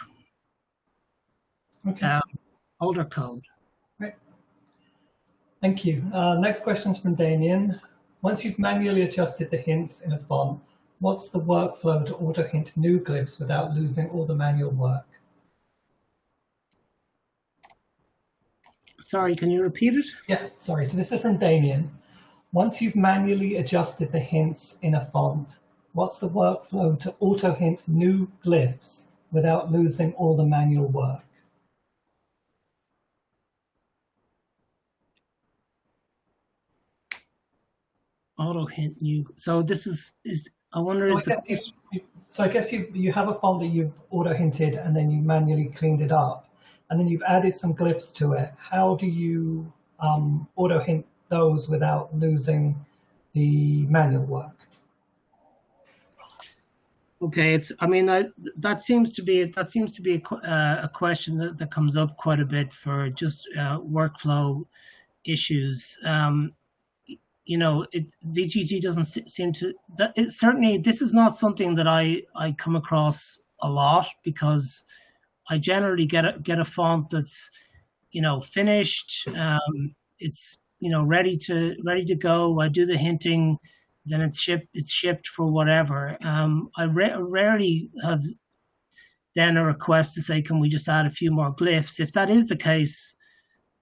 Okay. Older code. Right. Thank you. Next question is from Damien. Once you've manually adjusted the hints in a font, what's the workflow to auto hint new glyphs without losing all the manual work? Sorry, can you repeat it? Yeah, sorry. So this is from Damien. Once you've manually adjusted the hints in a font, what's the workflow to auto hint new glyphs without losing all the manual work? Auto hint new. So this is I wonder so I guess you have a font that you've auto hinted and then you manually cleaned it up, and then you've added some glyphs to it. How do you auto hint those without losing the manual work? Okay, that seems to be a question that comes up quite a bit for just workflow issues. VTT doesn't seem to. Certainly, this is not something that I come across a lot, because I generally get a font that's finished. It's ready to go. I do the hinting, then it's shipped for whatever. I rarely have then a request to say, can we just add a few more glyphs? If that is the case,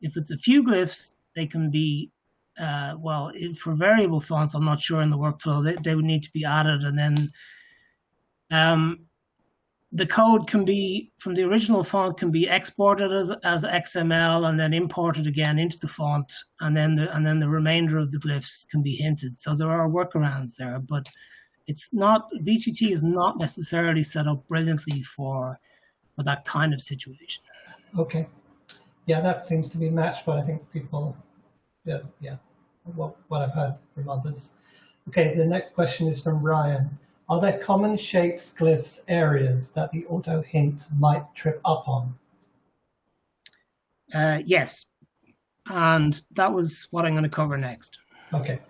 if it's a few glyphs, they can be. For variable fonts, I'm not sure in the workflow they would need to be added, and then The code can be, from the original font, can be exported as XML and then imported again into the font, and then the remainder of the glyphs can be hinted. So there are workarounds there, but it's not, VTT is not necessarily set up brilliantly for that kind of situation. Okay. Yeah, that seems to be matched, but I think people, yeah, what I've heard from others. Okay, the next question is from Ryan. Are there common shapes, glyphs, areas that the auto hint might trip up on? Yes, and that was what I'm going to cover next. Okay,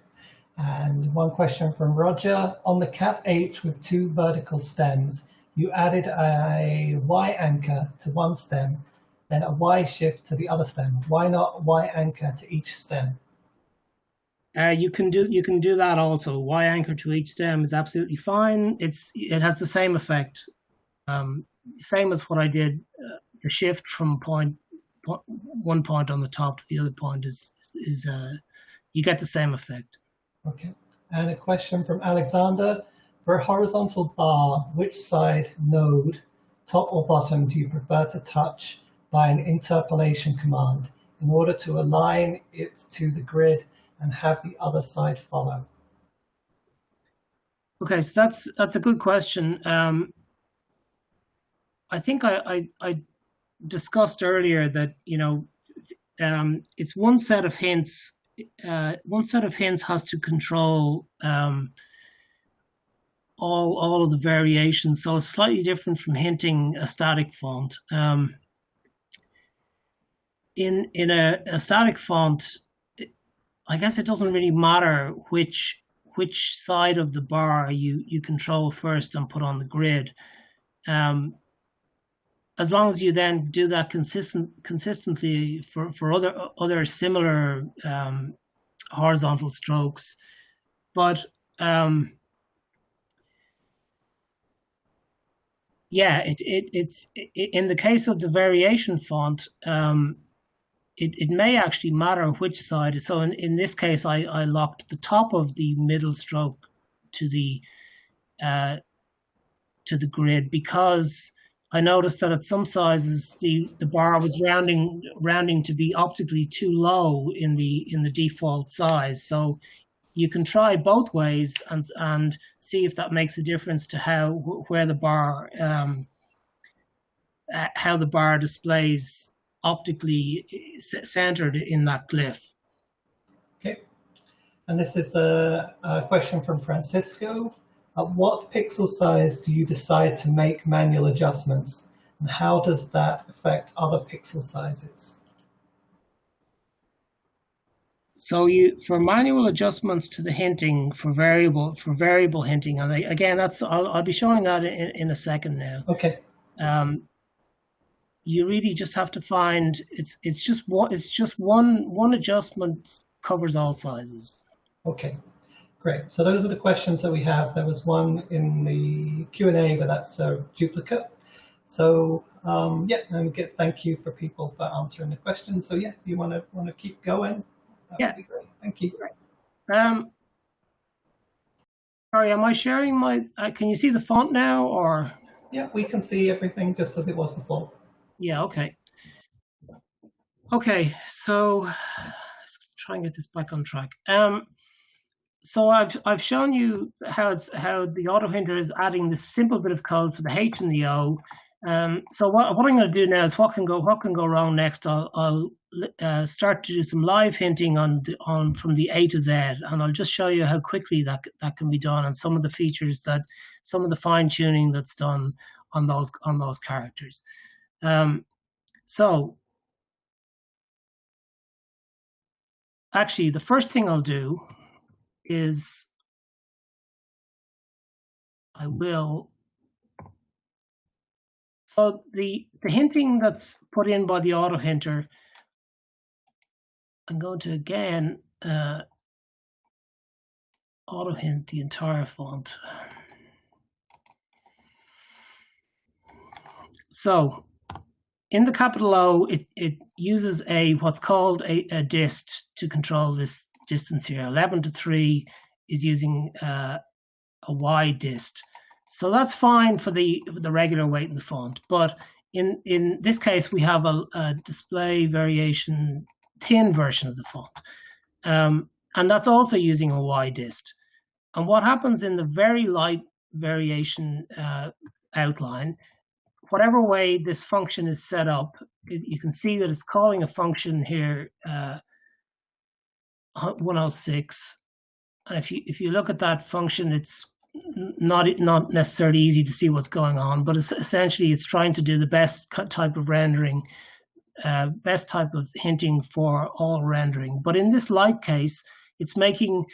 and one question from Roger. On the cap H with 2 vertical stems, you added a Y anchor to one stem, then a Y shift to the other stem. Why not Y anchor to each stem? You can do that also. Y anchor to each stem is absolutely fine. It has the same effect. Same as what I did. The shift from one point on the top to the other point is you get the same effect. Okay. And a question from Alexander. For a horizontal bar, which side node, top or bottom, do you prefer to touch by an interpolation command in order to align it to the grid and have the other side follow? Okay, so that's a good question. I think I discussed earlier that, you know, it's one set of hints. One set of hints has to control all of the variations, so it's slightly different from hinting a static font. In a static font, I guess it doesn't really matter which side of the bar you control first and put on the grid, as long as you then do that consistently for other similar horizontal strokes. But yeah, it's in the case of the variation font. It may actually matter which side. So in this case, I locked the top of the middle stroke to the grid, because I noticed that at some sizes the bar was rounding to be optically too low in the default size. So you can try both ways and see if that makes a difference to how the bar displays optically centered in that glyph. Okay, and this is the question from Francisco. At what pixel size do you decide to make manual adjustments, and how does that affect other pixel sizes? So for manual adjustments to the hinting for variable hinting, and again, I'll be showing that in a second now. Okay. You really just have to find it's just one adjustment covers all sizes. Okay, great. So those are the questions that we have. There was one in the Q&A, but that's a duplicate. So yeah, and thank you for people for answering the questions. So yeah, if you want to keep going, that would be great. Thank you. Sorry, am I sharing my? Can you see the font now, or? Yeah, we can see everything just as it was before. Yeah. Okay. Okay. So let's try and get this back on track. So I've shown you how the autohinter is adding this simple bit of code for the H and the O. So what I'm going to do now is what can go wrong next. I'll start to do some live hinting on from the A to Z, and I'll just show you how quickly that can be done, and some of the features some of the fine tuning that's done on those characters. So actually, the first thing I'll do is so the hinting that's put in by the autohinter, I'm going to again autohint the entire font. So in the capital O, it uses what's called a dist to control this distance here. 11 to 3 is using a Y dist. So that's fine for the regular weight in the font. But in this case, we have a display variation thin version of the font. And that's also using a Y dist. And what happens in the very light variation outline, whatever way this function is set up, you can see that it's calling a function here, 106. And if you look at that function, it's not necessarily easy to see what's going on, but essentially it's trying to do the best type of rendering, best type of hinting for all rendering. But in this light case, it's making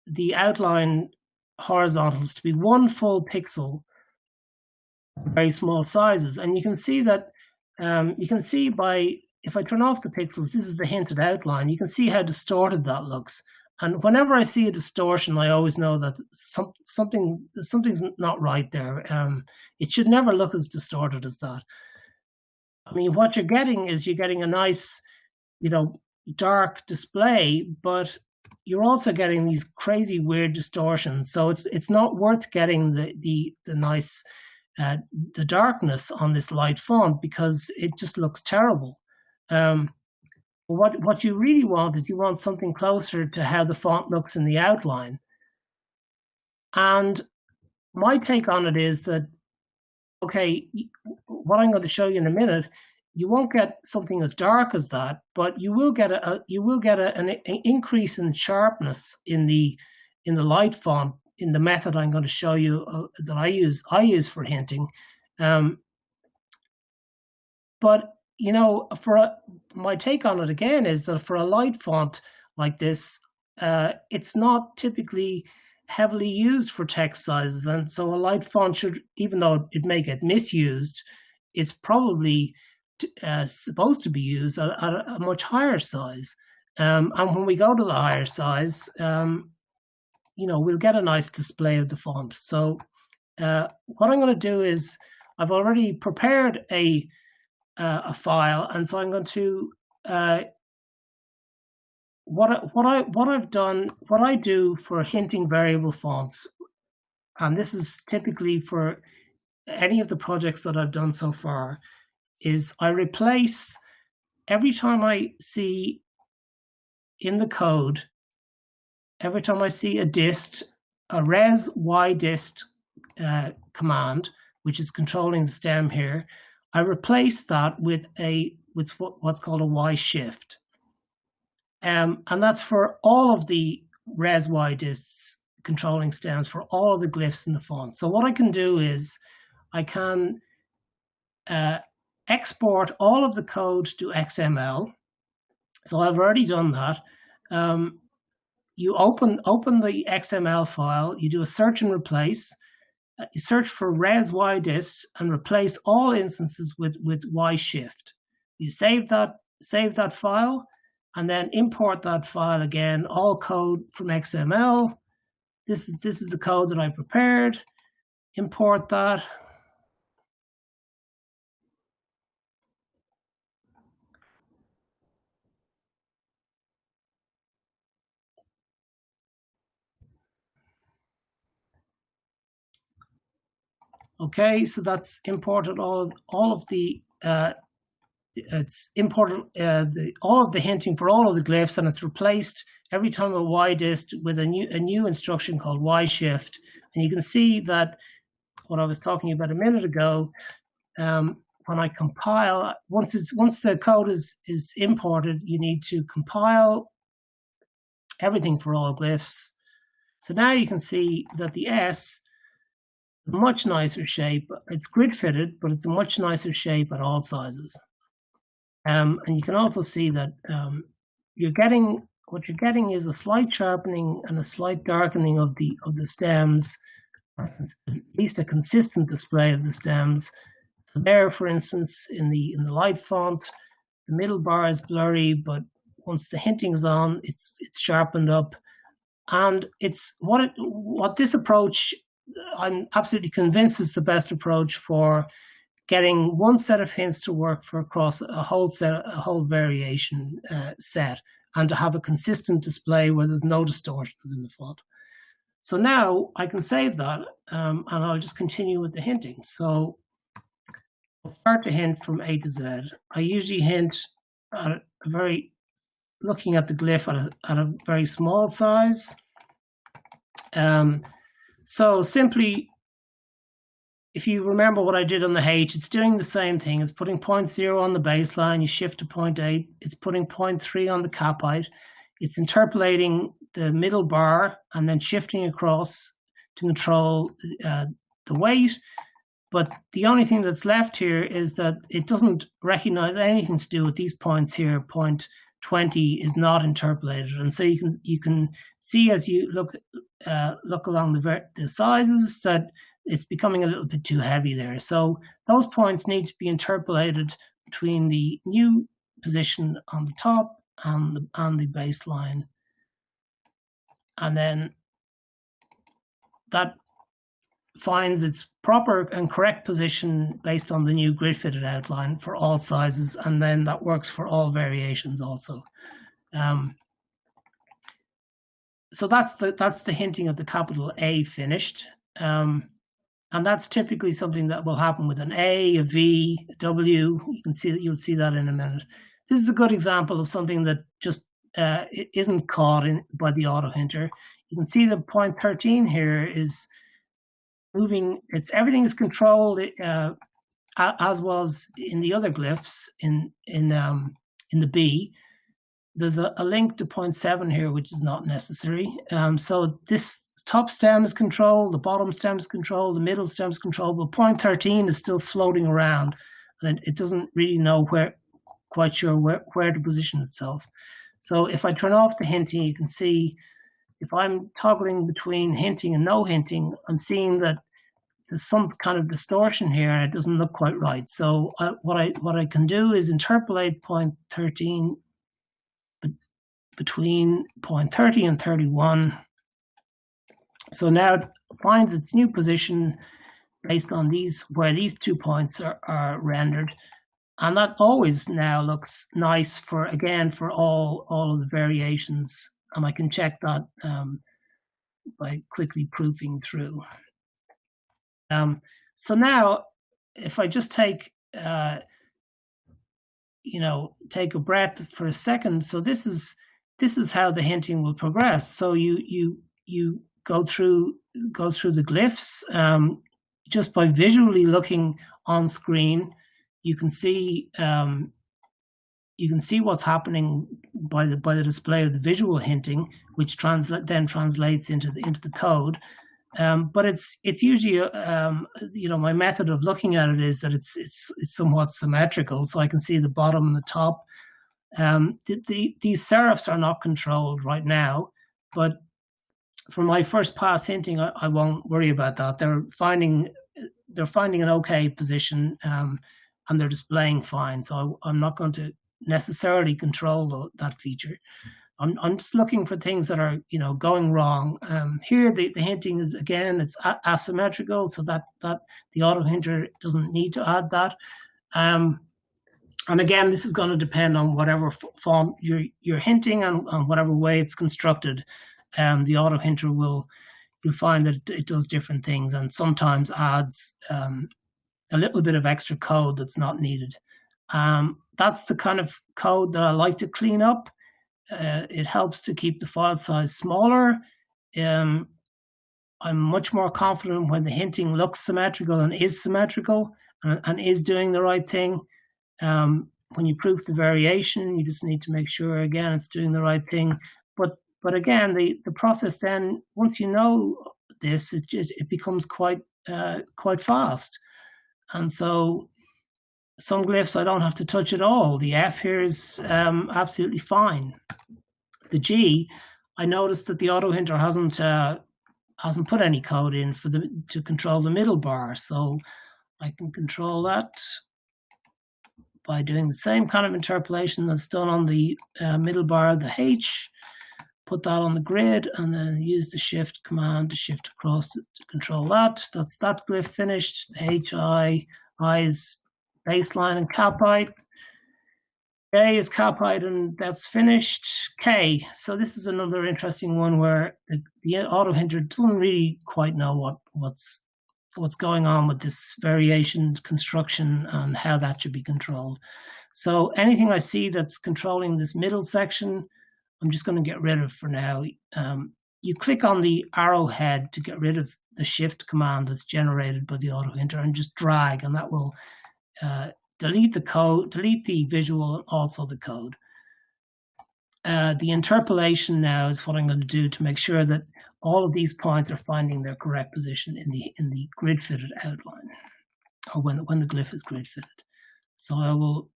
the outline horizontals to be one full pixel, very small sizes. And you can see that, you can see by, if I turn off the pixels, this is the hinted outline. You can see how distorted that looks. And whenever I see a distortion, I always know that something's not right there. It should never look as distorted as that. I mean, what you're getting is you're getting a nice, dark display, but you're also getting these crazy weird distortions. So it's not worth getting the nice the darkness on this light font because it just looks terrible. What you really want is you want something closer to how the font looks in the outline. And my take on it is that, okay, what I'm going to show you in a minute, you won't get something as dark as that, but you will get an increase in sharpness in the light font in the method I'm going to show you that I use for hinting. But my take on it again is that for a light font like this, it's not typically heavily used for text sizes, and so a light font should, even though it may get misused, it's probably supposed to be used at a much higher size. And when we go to the higher size, we'll get a nice display of the font. So what I'm going to do is I've already prepared a file, and so I'm going to what I do for hinting variable fonts, and this is typically for any of the projects that I've done so far, is I replace every time I see in the code, every time I see a dist, a res y dist command, which is controlling the stem here, I replace that with what's called a Y shift. And that's for all of the res y dists controlling stems for all of the glyphs in the font. So what I can do is I can export all of the code to XML. So I've already done that. You open the XML file, you do a search and replace. You search for res y dist and replace all instances with Y shift. You save that file and then import that file again, all code from XML. This is the code that I prepared. Import that. Okay, so that's imported all of the it's imported all of the hinting for all of the glyphs, and it's replaced every time a Y dist with a new instruction called Y shift. And you can see that what I was talking about a minute ago, when I compile, once the code is imported, you need to compile everything for all glyphs. So now you can see that the S, much nicer shape. It's grid fitted, but it's a much nicer shape at all sizes. And you can also see that what you're getting is a slight sharpening and a slight darkening of the stems, or at least a consistent display of the stems. So there, for instance, in the light font, the middle bar is blurry, but once the hinting is on, it's sharpened up. And it's what this approach, I'm absolutely convinced, is the best approach for getting one set of hints to work for across a whole variation set, and to have a consistent display where there's no distortions in the font. So now I can save that, and I'll just continue with the hinting. So I'll start to hint from A to Z. I usually hint at a very, looking at the glyph at a very small size. So simply, if you remember what I did on the H, it's doing the same thing. It's putting 0.0 on the baseline, you shift to 0.8. It's putting 0.3 on the cap height. It's interpolating the middle bar and then shifting across to control the weight. But the only thing that's left here is that it doesn't recognize anything to do with these points here. 0.20 is not interpolated, and so you can see as you look along the sizes that it's becoming a little bit too heavy there. So those points need to be interpolated between the new position on the top and the baseline, and then that finds its proper and correct position based on the new grid fitted outline for all sizes, and then that works for all variations also. So that's the hinting of the capital A finished, and that's typically something that will happen with an A, a V, a W. You'll see that in a minute. This is a good example of something that just it isn't caught by the auto hinter. You can see the 0.13 here is moving. Everything is controlled as was in the other glyphs in the B. There's a link to 0.7 here, which is not necessary. So this top stem is controlled, the bottom stem is controlled, the middle stem is controlled, but 0.13 is still floating around, and it doesn't really know quite sure where to position itself. So if I turn off the hinting, you can see if I'm toggling between hinting and no hinting, I'm seeing that there's some kind of distortion here and it doesn't look quite right. So what I can do is interpolate 0.13 between 0.30 and 31. So now it finds its new position based on where these 2 points are rendered. And that always now looks nice for all of the variations. And I can check that by quickly proofing through. So now, if I just take a breath for a second. So this is how the hinting will progress. So you go through the glyphs just by visually looking on screen. You can see what's happening by the display of the visual hinting, which then translates into the code. But it's usually my method of looking at it is that it's somewhat symmetrical, so I can see the bottom and the top. These serifs are not controlled right now, but for my first pass hinting, I won't worry about that. They're finding an okay position, and they're displaying fine. So I'm not going to necessarily control that feature. I'm just looking for things that are going wrong. Here the hinting is, again, it's asymmetrical, so that the auto hinter doesn't need to add that. And again, this is going to depend on whatever form you're hinting and whatever way it's constructed. The auto hinter you'll find that it does different things and sometimes adds a little bit of extra code that's not needed. That's the kind of code that I like to clean up. It helps to keep the file size smaller. I'm much more confident when the hinting looks symmetrical and is symmetrical and is doing the right thing. When you proof the variation, you just need to make sure, again, it's doing the right thing. But again, the process then, once you know this, it becomes quite fast. And so some glyphs I don't have to touch at all. The F here is absolutely fine. The G, I noticed that the auto hinter hasn't put any code in to control the middle bar, so I can control that by doing the same kind of interpolation that's done on the middle bar, the H. Put that on the grid, and then use the shift command to shift across to control that. That's that glyph finished. The HI is baseline and cap height. A is copied, and that's finished. K. So this is another interesting one where the auto hinter doesn't really quite know what's going on with this variation construction and how that should be controlled. So anything I see that's controlling this middle section, I'm just going to get rid of for now. You click on the arrowhead to get rid of the shift command that's generated by the auto hinter and just drag, and that will delete the code, delete the visual, and also the code. The interpolation now is what I'm going to do to make sure that all of these points are finding their correct position in the grid fitted outline, or when the glyph is grid fitted. So I will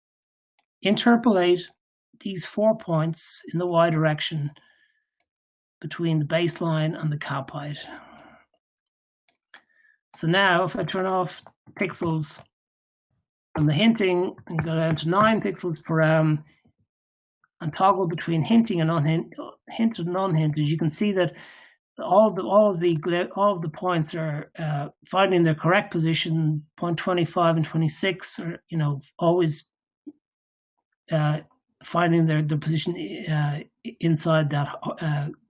interpolate these 4 points in the Y direction between the baseline and the cap height. So now if I turn off pixels from the hinting and go down to 9 pixels per and toggle between hinting and hinted and unhinted, you can see that all of the points are finding their correct position. Point 25 and 26 are always finding their position inside that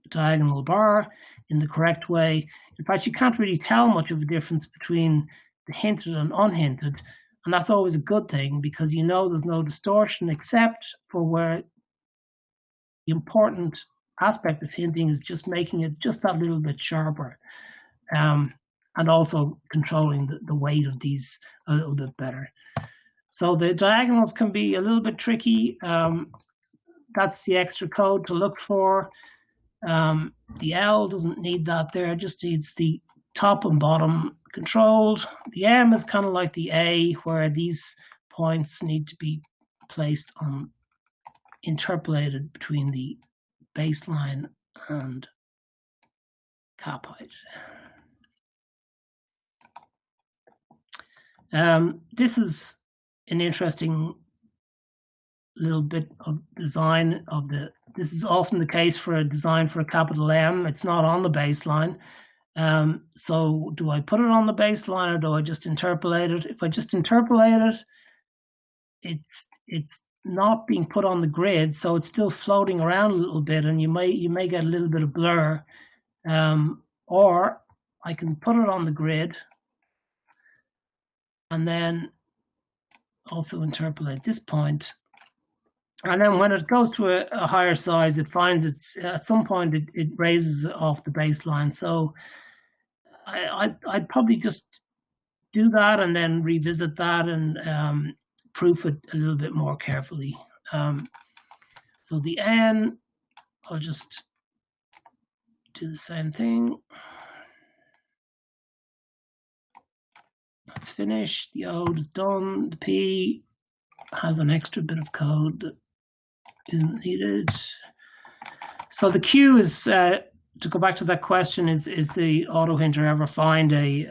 diagonal bar in the correct way. In fact, you can't really tell much of a difference between the hinted and unhinted, and that's always a good thing because there's no distortion except for where the important aspect of hinting is just making it just that little bit sharper, and also controlling the weight of these a little bit better. So the diagonals can be a little bit tricky. That's the extra code to look for. The L doesn't need that there, it just needs the top and bottom controlled. The M is kind of like the A, where these points need to be placed on, interpolated between the baseline and cap height. This is an interesting little bit of design of this is often the case for a design for a capital M. It's not on the baseline. So do I put it on the baseline or do I just interpolate it? If I just interpolate it, it's not being put on the grid, so it's still floating around a little bit, and you may get a little bit of blur. Or I can put it on the grid and then also interpolate this point. And then when it goes to a higher size, it finds at some point it raises off the baseline. So I'd probably just do that and then revisit that and proof it a little bit more carefully. So the N, I'll just do the same thing. That's finished. The O is done. The P has an extra bit of code that isn't needed. So the Q is, to go back to that question, is the auto hinter ever find a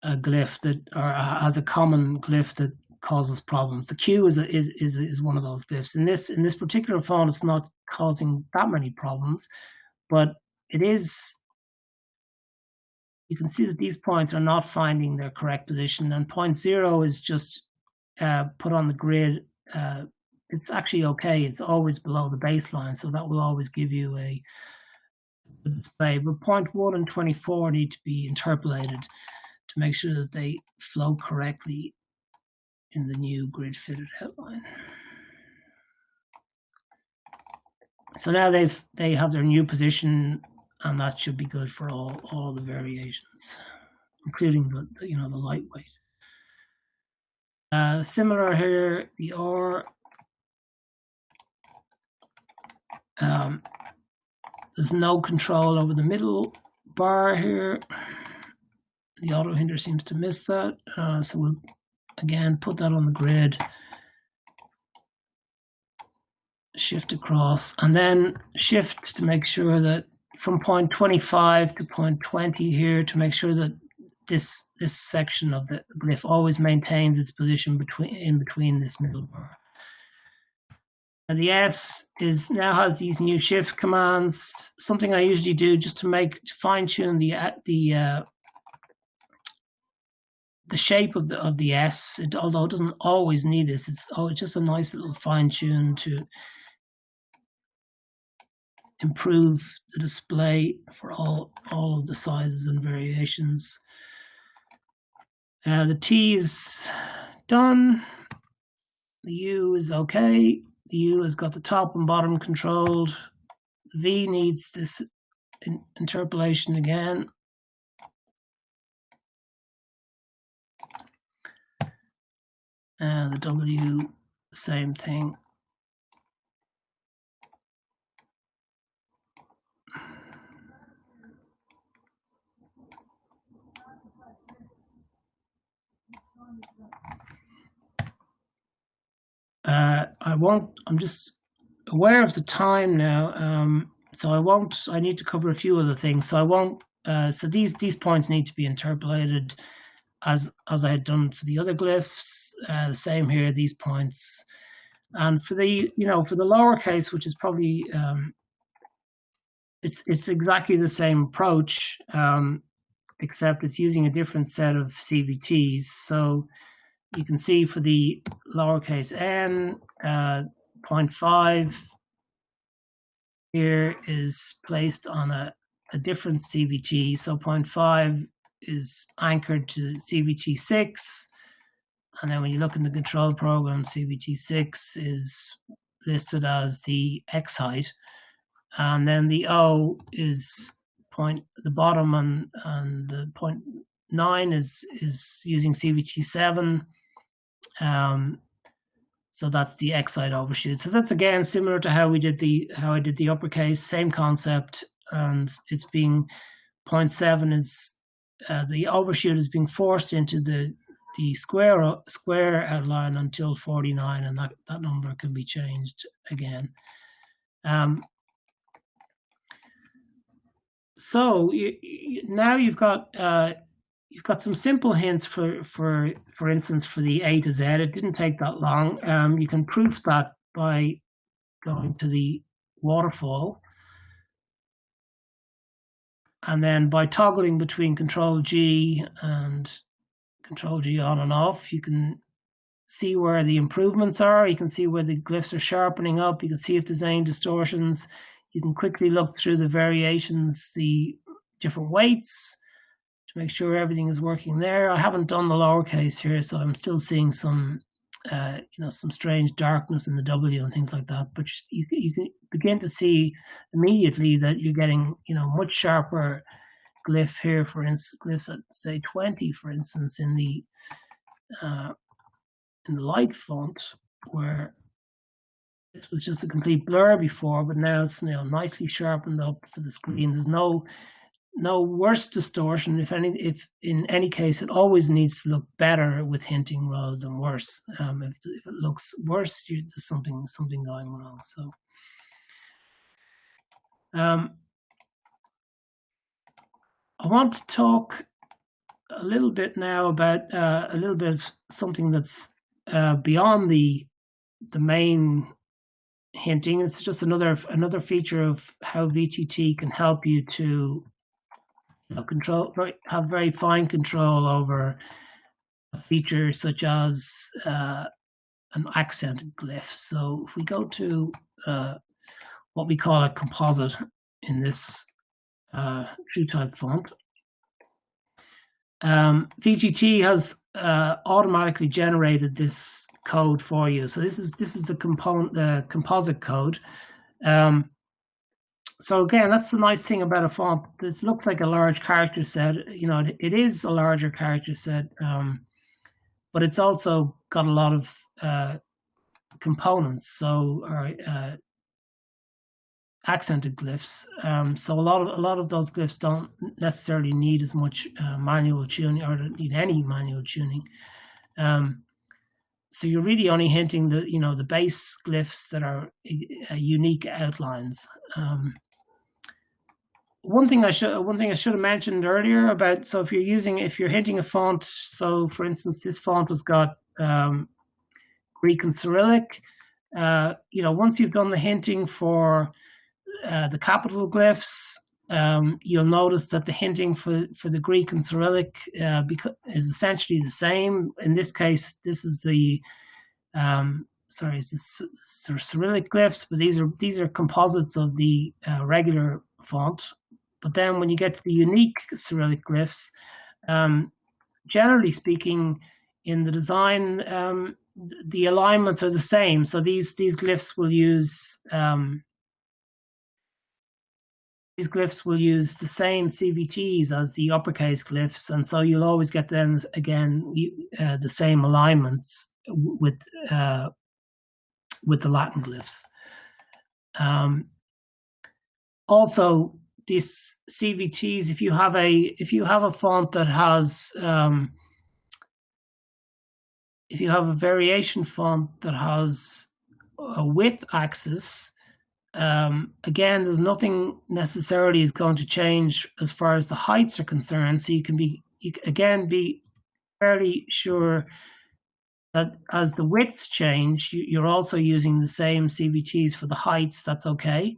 glyph that, or has a common glyph that causes problems? The Q is one of those glyphs. In this particular font, it's not causing that many problems, but it is. You can see that these points are not finding their correct position, and point 0 is just put on the grid. It's actually okay. It's always below the baseline, so that will always give you a display. But point 1 and 24 need to be interpolated to make sure that they flow correctly in the new grid fitted outline. So now they have their new position, and that should be good for all the variations, including the lightweight. Similar here, the R. There's no control over the middle bar here. The auto hinter seems to miss that. So we'll again put that on the grid, shift across, and then shift to make sure that from point 25 to point 20 here, to make sure that this section of the glyph always maintains its position in between this middle bar. And the S now has these new shift commands. Something I usually do just to fine tune the shape of the S. Although it doesn't always need this, it's just a nice little fine tune to improve the display for all of the sizes and variations. The T is done. The U is okay. The U has got the top and bottom controlled. The V needs this interpolation again. The W, same thing. I'm just aware of the time now, so I need to cover a few other things. So I won't, so these points need to be interpolated as I had done for the other glyphs. The same here, these points. And for the, for the lowercase, which is probably, it's exactly the same approach, except it's using a different set of CVTs. So you can see for the lowercase n, 0.5 here is placed on a different CVT. So 0.5 is anchored to CVT 6. And then when you look in the control program, CVT 6 is listed as the X height. And then the O is the bottom, and the 0.9 is using CVT 7. So that's the X height overshoot. So that's again similar to how I did the uppercase, same concept, and it's being 0.7 is the overshoot is being forced into the square outline until 49, and that number can be changed again. So now you've got some simple hints for instance, for the A to Z. It didn't take that long. You can proof that by going to the waterfall, and then by toggling between Control G and Control G on and off, you can see where the improvements are. You can see where the glyphs are sharpening up. You can see if there's any distortions. You can quickly look through the variations, the different weights, to make sure everything is working there. I haven't done the lowercase here, so I'm still seeing some, some strange darkness in the W and things like that. But you can begin to see immediately that you're getting, much sharper glyph here. For instance, glyphs at say 20, for instance, in the light font, where this was just a complete blur before, but now it's nicely sharpened up for the screen. There's no worse distortion. If in any case, it always needs to look better with hinting rather than worse. If it looks worse, there's something going wrong. So, I want to talk a little bit now about something that's beyond the main hinting. It's just another feature of how VTT can help you to have very fine control over a feature such as an accented glyph. So if we go to what we call a composite in this TrueType font, VTT has automatically generated this code for you. So this is the composite code. So again, that's the nice thing about a font. This looks like a large character set. It is a larger character set, but it's also got a lot of components. So accented glyphs. So a lot of those glyphs don't necessarily need as much manual tuning, or need any manual tuning. So you're really only hinting the base glyphs that are unique outlines. One thing I should have mentioned earlier about, so if you're hinting a font, so for instance this font has got Greek and Cyrillic. Once you've done the hinting for the capital glyphs, you'll notice that the hinting for the Greek and Cyrillic is essentially the same. In this case, this is the Cyrillic glyphs, but these are composites of the regular font. But then when you get to the unique Cyrillic glyphs, generally speaking, in the design, the alignments are the same. So these glyphs will use the same CVTs as the uppercase glyphs, and so you'll always get them again the same alignments with the Latin glyphs. Also, these CVTs, if you have a font that has if you have a variation font that has a width axis, again, there's nothing necessarily is going to change as far as the heights are concerned. So you can be fairly sure that as the widths change, you're also using the same CVTs for the heights. That's okay.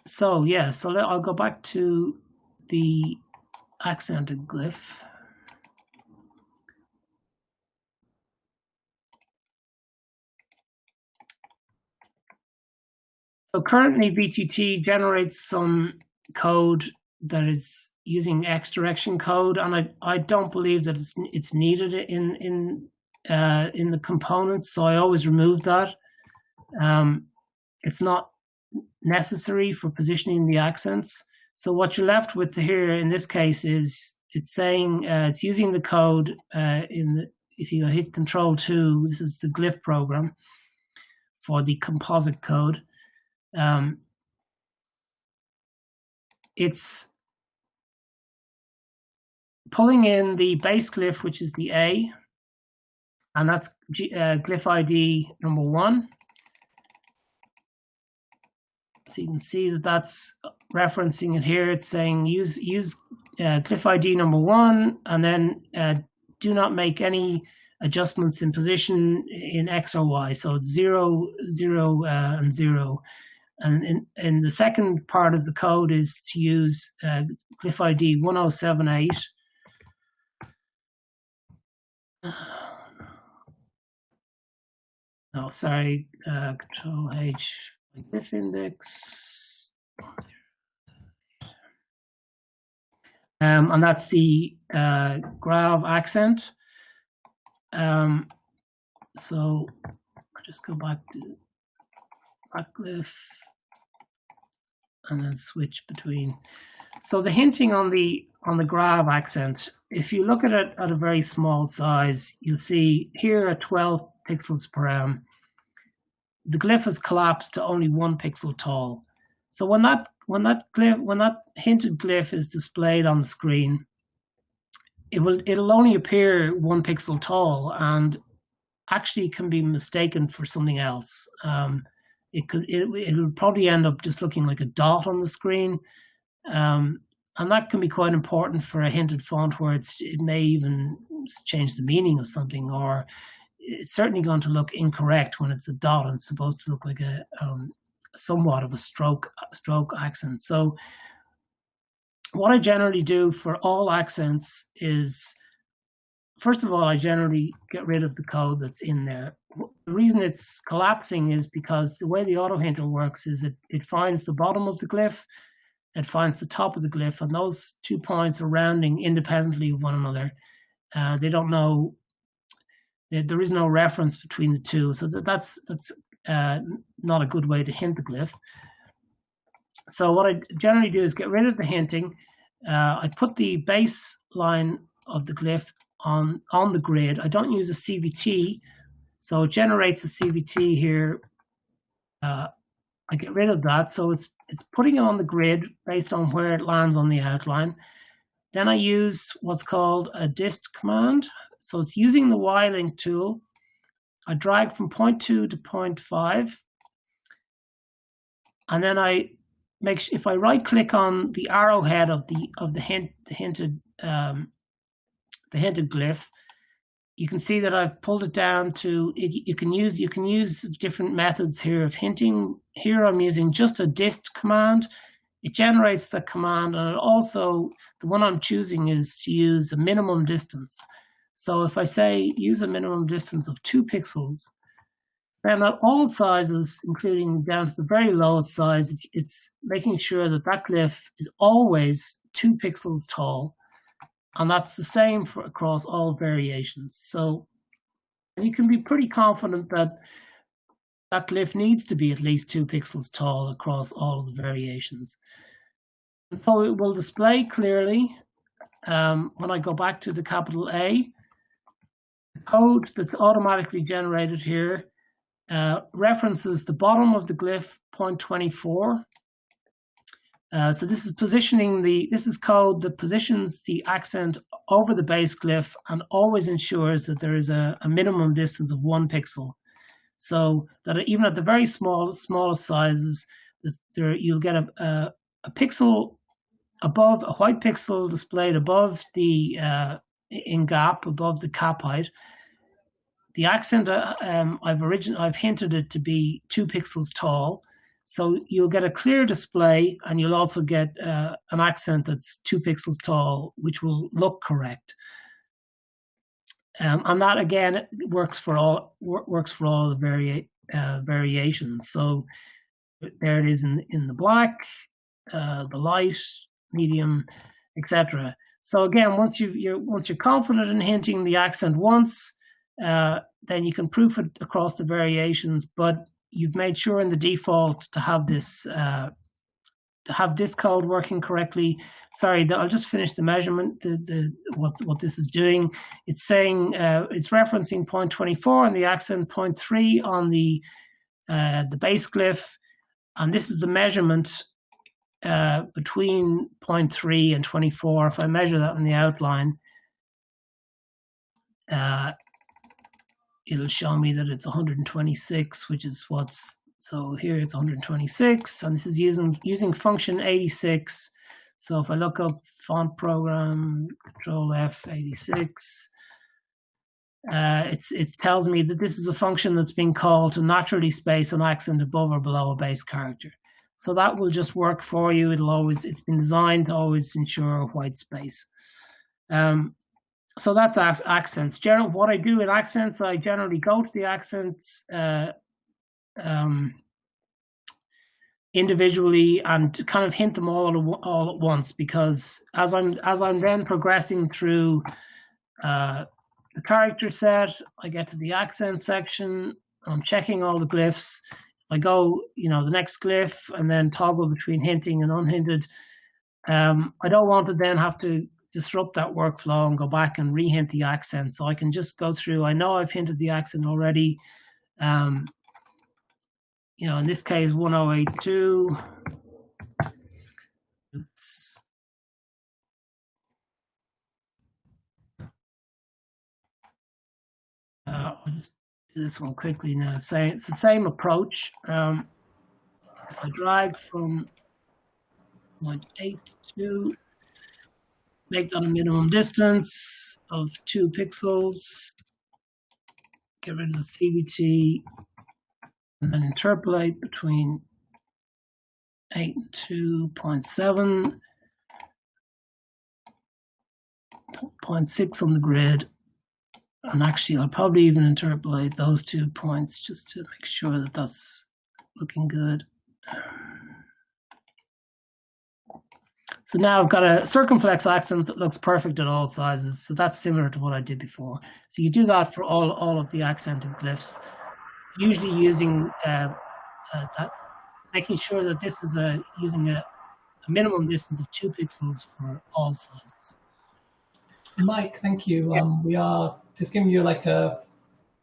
So I'll go back to the accented glyph. So currently VTT generates some code that is using X direction code, and I don't believe that it's needed in the components, so I always remove that. It's not necessary for positioning the accents. So what you're left with here in this case is it's saying it's using the code if you hit Control-2, this is the glyph program for the composite code. It's pulling in the base glyph, which is the A, and that's glyph ID number 1. So you can see that that's referencing it here. It's saying use glyph ID number 1, and then do not make any adjustments in position in X or Y. So it's 0, 0, and 0. And in the second part of the code is to use glyph ID 1078. No, sorry, Control H, glyph index. And that's the grave accent. So I'll just go back to that glyph and then switch between. So the hinting on the grave accent, if you look at it at a very small size, you'll see here at 12 pixels per the glyph has collapsed to only 1 pixel tall. So when that hinted glyph is displayed on the screen, it'll only appear 1 pixel tall and actually can be mistaken for something else. It'll probably end up just looking like a dot on the screen, and that can be quite important for a hinted font where it may even change the meaning of something, or it's certainly going to look incorrect when it's a dot and it's supposed to look like a somewhat of a stroke accent. So what I generally do for all accents is, first of all, I generally get rid of the code that's in there. The reason it's collapsing is because the way the autohinter works is it finds the bottom of the glyph, it finds the top of the glyph, and those 2 points are rounding independently of one another. They don't know, there is no reference between the two, so that's not a good way to hint the glyph. So what I generally do is get rid of the hinting. I put the baseline of the glyph on the grid. I don't use a CVT, so it generates a CVT here. I get rid of that, so it's putting it on the grid based on where it lands on the outline. Then I use what's called a dist command. So it's using the Y-link tool. I drag from 0.2 to 0.5, and then if I right-click on the arrowhead of the hinted glyph, you can see that I've pulled it down to you can use different methods here of hinting. Here I'm using just a dist command. It generates the command, and it also, the one I'm choosing is to use a minimum distance. So if I say use a minimum distance of 2 pixels, then at all sizes, including down to the very lowest size, it's making sure that that glyph is always 2 pixels tall. And that's the same for across all variations. So you can be pretty confident that that glyph needs to be at least 2 pixels tall across all of the variations. And so it will display clearly when I go back to the capital A. The code that's automatically generated here references the bottom of the glyph, point 24. So this is positioning this is code that positions the accent over the base glyph and always ensures that there is a minimum distance of 1 pixel. So that even at the very smallest sizes, you'll get a pixel above, a white pixel displayed above the in gap, above the cap height. The accent I've hinted it to be 2 pixels tall. So you'll get a clear display, and you'll also get an accent that's 2 pixels tall, which will look correct. And that again works for all the variations. So there it is in the black, the light, medium, etc. So again, once you're confident in hinting the accent once, then you can proof it across the variations, but you've made sure in the default to have this code working correctly. Sorry, I'll just finish the measurement. What this is doing, it's saying it's referencing point 24 on the accent, point 3 on the base glyph, and this is the measurement between point 3 and 24. If I measure that in the outline, it'll show me that it's 126, which is so here it's 126, and this is using function 86. So if I look up font program, Control F 86, it tells me that this is a function that's being called to naturally space an accent above or below a base character. So that will just work for you. It's been designed to always ensure white space. So that's accents. What I do in accents, I generally go to the accents individually and kind of hint them all at once, because as I'm then progressing through the character set, I get to the accent section. I'm checking all the glyphs. I go, the next glyph, and then toggle between hinting and unhinted. I don't want to then have to disrupt that workflow and go back and re-hint the accent. So I can just go through. I know I've hinted the accent already. In this case, 1082. Oops. I'll just do this one quickly now. It's the same approach. If I drag from 0.8 to make that a minimum distance of 2 pixels, get rid of the CVT, and then interpolate between 8 and 2.7, 0.6 on the grid. And actually, I'll probably even interpolate those 2 points just to make sure that that's looking good. So now I've got a circumflex accent that looks perfect at all sizes. So that's similar to what I did before. So you do that for all of the accented glyphs, usually using making sure that this is using a minimum distance of 2 pixels for all sizes. Mike, thank you. Yeah. We are just giving you like a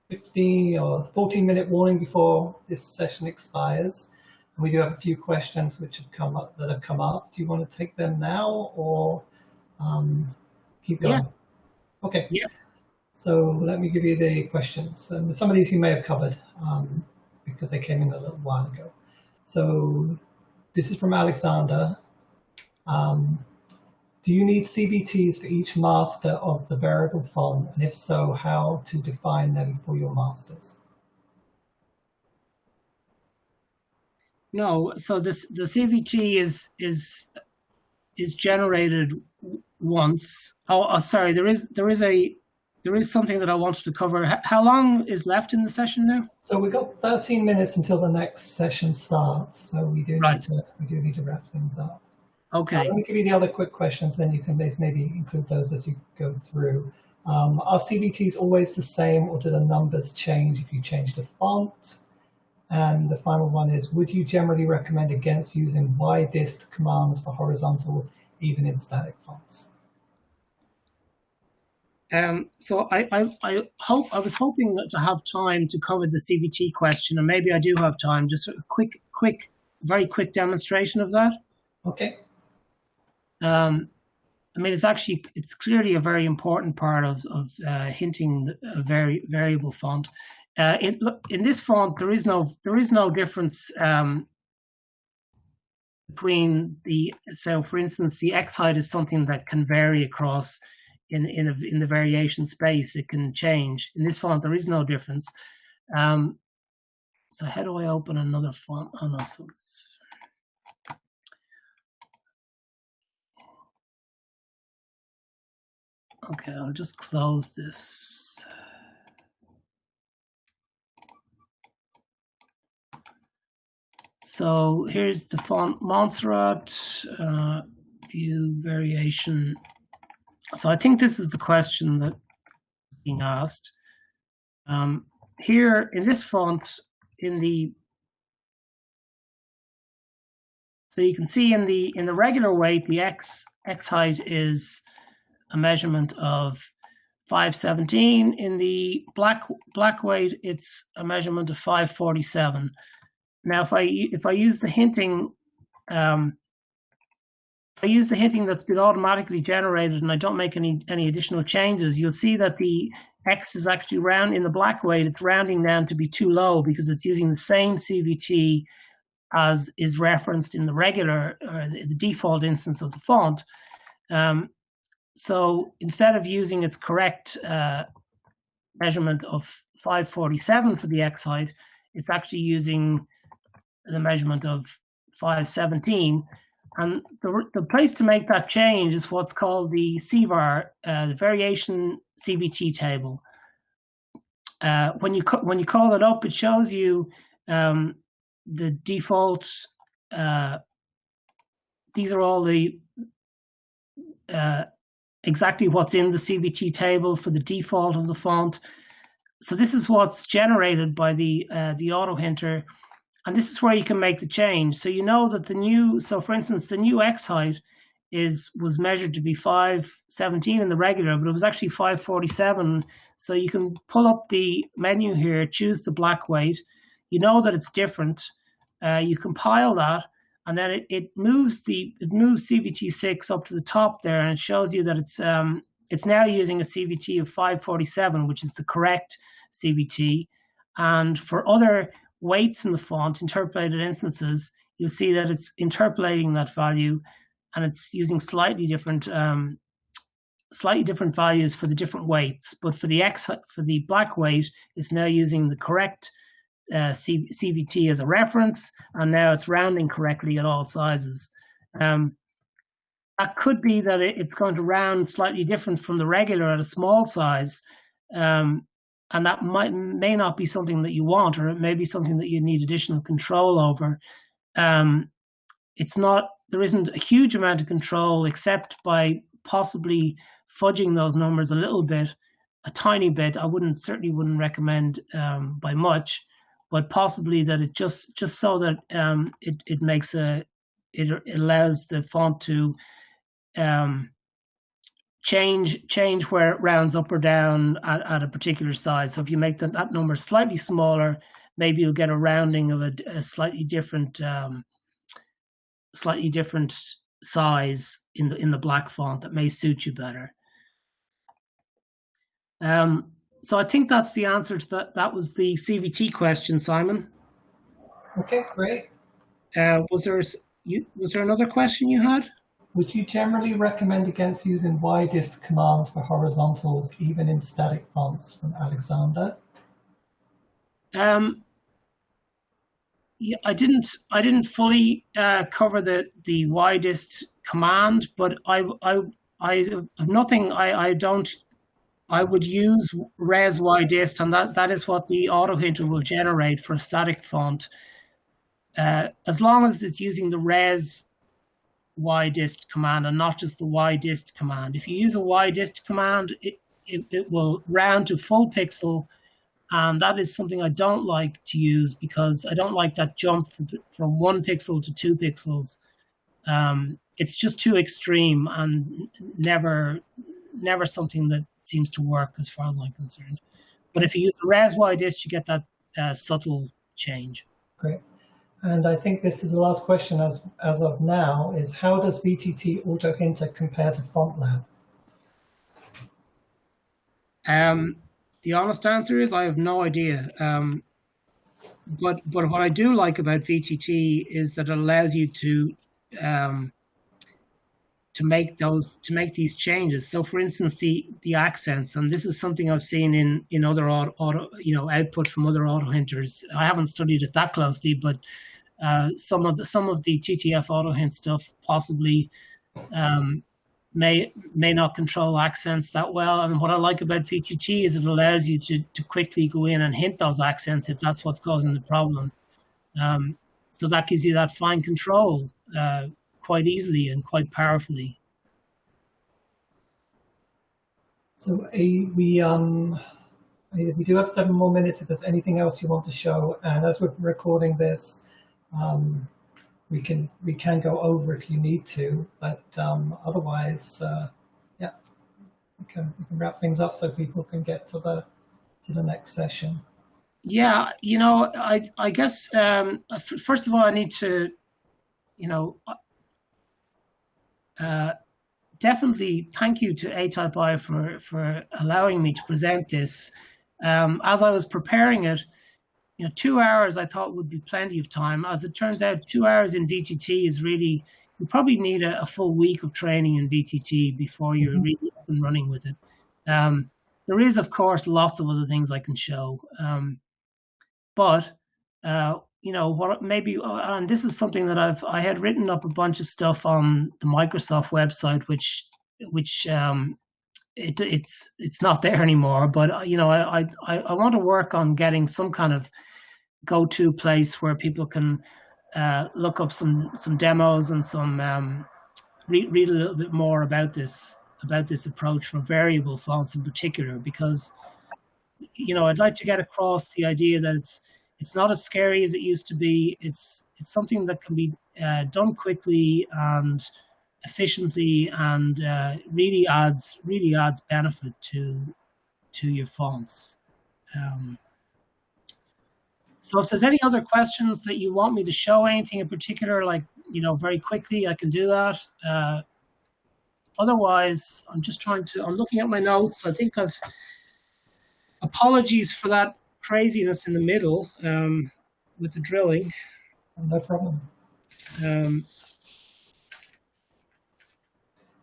15 or 14-minute warning before this session expires. And we do have a few questions which have come up. Do you want to take them now or keep going? Yeah. Okay. Yeah. So let me give you the questions. And some of these you may have covered because they came in a little while ago. So this is from Alexander. Do you need CVTs for each master of the variable font? And if so, how to define them for your masters? No, so the CVT is generated once. Oh, sorry, there is something that I wanted to cover. How long is left in the session now? So we've got 13 minutes until the next session starts. So we do need to wrap things up. Okay. Let me give you the other quick questions, then you can maybe include those as you go through. Are CVTs always the same, or do the numbers change if you change the font? And the final one is, would you generally recommend against using Y-dist commands for horizontals, even in static fonts? So I was hoping to have time to cover the CVT question, and maybe I do have time. Just a very quick demonstration of that. Okay. I mean, it's clearly a very important part of hinting a variable font. In this font, there is no difference between so for instance, the X height is something that can vary across in the variation space. It can change. In this font, there is no difference. So how do I open another font? Oh no, so it's, okay, I'll just close this. So here's the font Montserrat, view variation. So I think this is the question that's being asked. Here in this font, so you can see in the regular weight, the X height is a measurement of 517. In the black weight, it's a measurement of 547. Now, if I use the hinting, that's been automatically generated, and I don't make any additional changes, you'll see that the X is actually in the black weight. It's rounding down to be too low because it's using the same CVT as is referenced in the regular or the default instance of the font. So instead of using its correct measurement of 547 for the X height, it's actually using the measurement of 517. And the place to make that change is what's called the CVAR, the variation CVT table. When you call it up, it shows you the default. These are all the exactly what's in the CVT table for the default of the font. So this is what's generated by the autohinter. And this is where you can make the change. So you know that for instance, the new X height was measured to be 517 in the regular, but it was actually 547. So you can pull up the menu here, choose the black weight. You know that it's different. You compile that, and then it moves CVT6 up to the top there, and it shows you that it's now using a CVT of 547, which is the correct CVT. And for other weights in the font, interpolated instances, you'll see that it's interpolating that value, and it's using slightly different values for the different weights. But for the black weight, it's now using the correct CVT as a reference, and now it's rounding correctly at all sizes. That could be that it's going to round slightly different from the regular at a small size. And that may not be something that you want, or it may be something that you need additional control over. There isn't a huge amount of control except by possibly fudging those numbers a little bit, a tiny bit. I certainly wouldn't recommend by much, but possibly that it just so that it allows the font to change where it rounds up or down at a particular size. So if you make that number slightly smaller, maybe you'll get a rounding of a slightly different size in the black font that may suit you better. So I think that's the answer to that. That was the CVT question, Simon. Okay, great. Was there another question you had? Would you generally recommend against using widest commands for horizontals, even in static fonts? From Alexander. Yeah, I didn't fully cover the widest command, but I have nothing. I would use res widest, and that is what the autohinter will generate for a static font. As long as it's using the res widest command and not just the widest command. If you use a widest command, it will round to full pixel, and that is something I don't like to use because I don't like that jump from 1 pixel to 2 pixels. It's just too extreme and never something that seems to work as far as I'm concerned. But if you use the res widest, you get that subtle change. Great. And I think this is the last question as of now, is how does VTT autohinter compare to FontLab? The honest answer is I have no idea. But what I do like about VTT is that it allows you to make these changes. So, for instance, the accents, and this is something I've seen in other output from other autohinters. I haven't studied it that closely, but some of the TTF autohint stuff possibly may not control accents that well. And what I like about VTT is it allows you to quickly go in and hint those accents if that's what's causing the problem. So that gives you that fine control quite easily and quite powerfully. So we do have 7 more minutes if there's anything else you want to show. And as we're recording this, we can go over if you need to, but otherwise, yeah, we can wrap things up so people can get to the next session. Yeah, I guess first of all, I need to, definitely thank you to ATypI for allowing me to present this. As I was preparing it, 2 hours I thought would be plenty of time. As it turns out, 2 hours in VTT is really, you probably need a full week of training in VTT before you're really up and running with it. There is, of course, lots of other things I can show. But what maybe, and this is something that I had written up a bunch of stuff on the Microsoft website, which it's not there anymore. But I want to work on getting some kind of go-to place where people can look up some demos and some read a little bit more about this approach for variable fonts in particular, because I'd like to get across the idea that it's not as scary as it used to be. It's something that can be done quickly and efficiently, and really adds benefit to your fonts. So if there's any other questions that you want me to show, anything in particular, like very quickly, I can do that. Otherwise, I'm looking at my notes. I think apologies for that craziness in the middle with the drilling. No problem.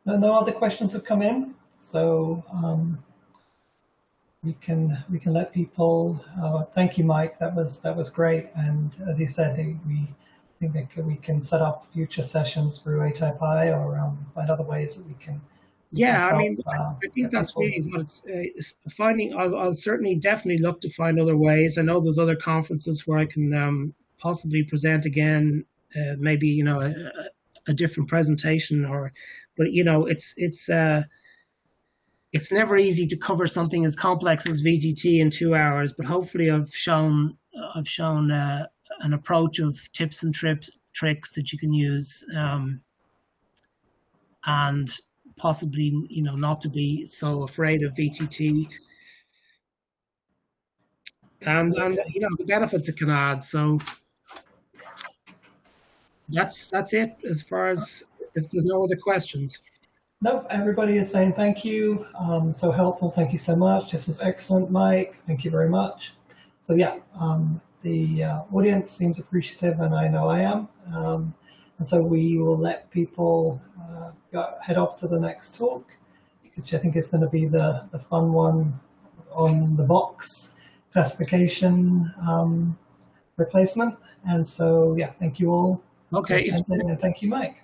No other questions have come in, so we can let people. Thank you, Mike. That was great. And as you said, we think that we can set up future sessions through ATypI or find other ways that we can. Yeah, I think that's really what it's finding. I'll certainly definitely look to find other ways. I know there's other conferences where I can possibly present again, maybe a different presentation, but it's never easy to cover something as complex as VTT in 2 hours. But hopefully, I've shown an approach of tips and tricks that you can use, and possibly, not to be so afraid of VTT, and the benefits it can add. So that's it as far as, if there's no other questions. Nope, everybody is saying thank you. So helpful. Thank you so much. This was excellent, Mike. Thank you very much. So yeah, the audience seems appreciative, and I know I am. And so we will let people head off to the next talk, which I think is going to be the fun one on the box classification replacement. And so, yeah, thank you all. Okay. And thank you, Mike.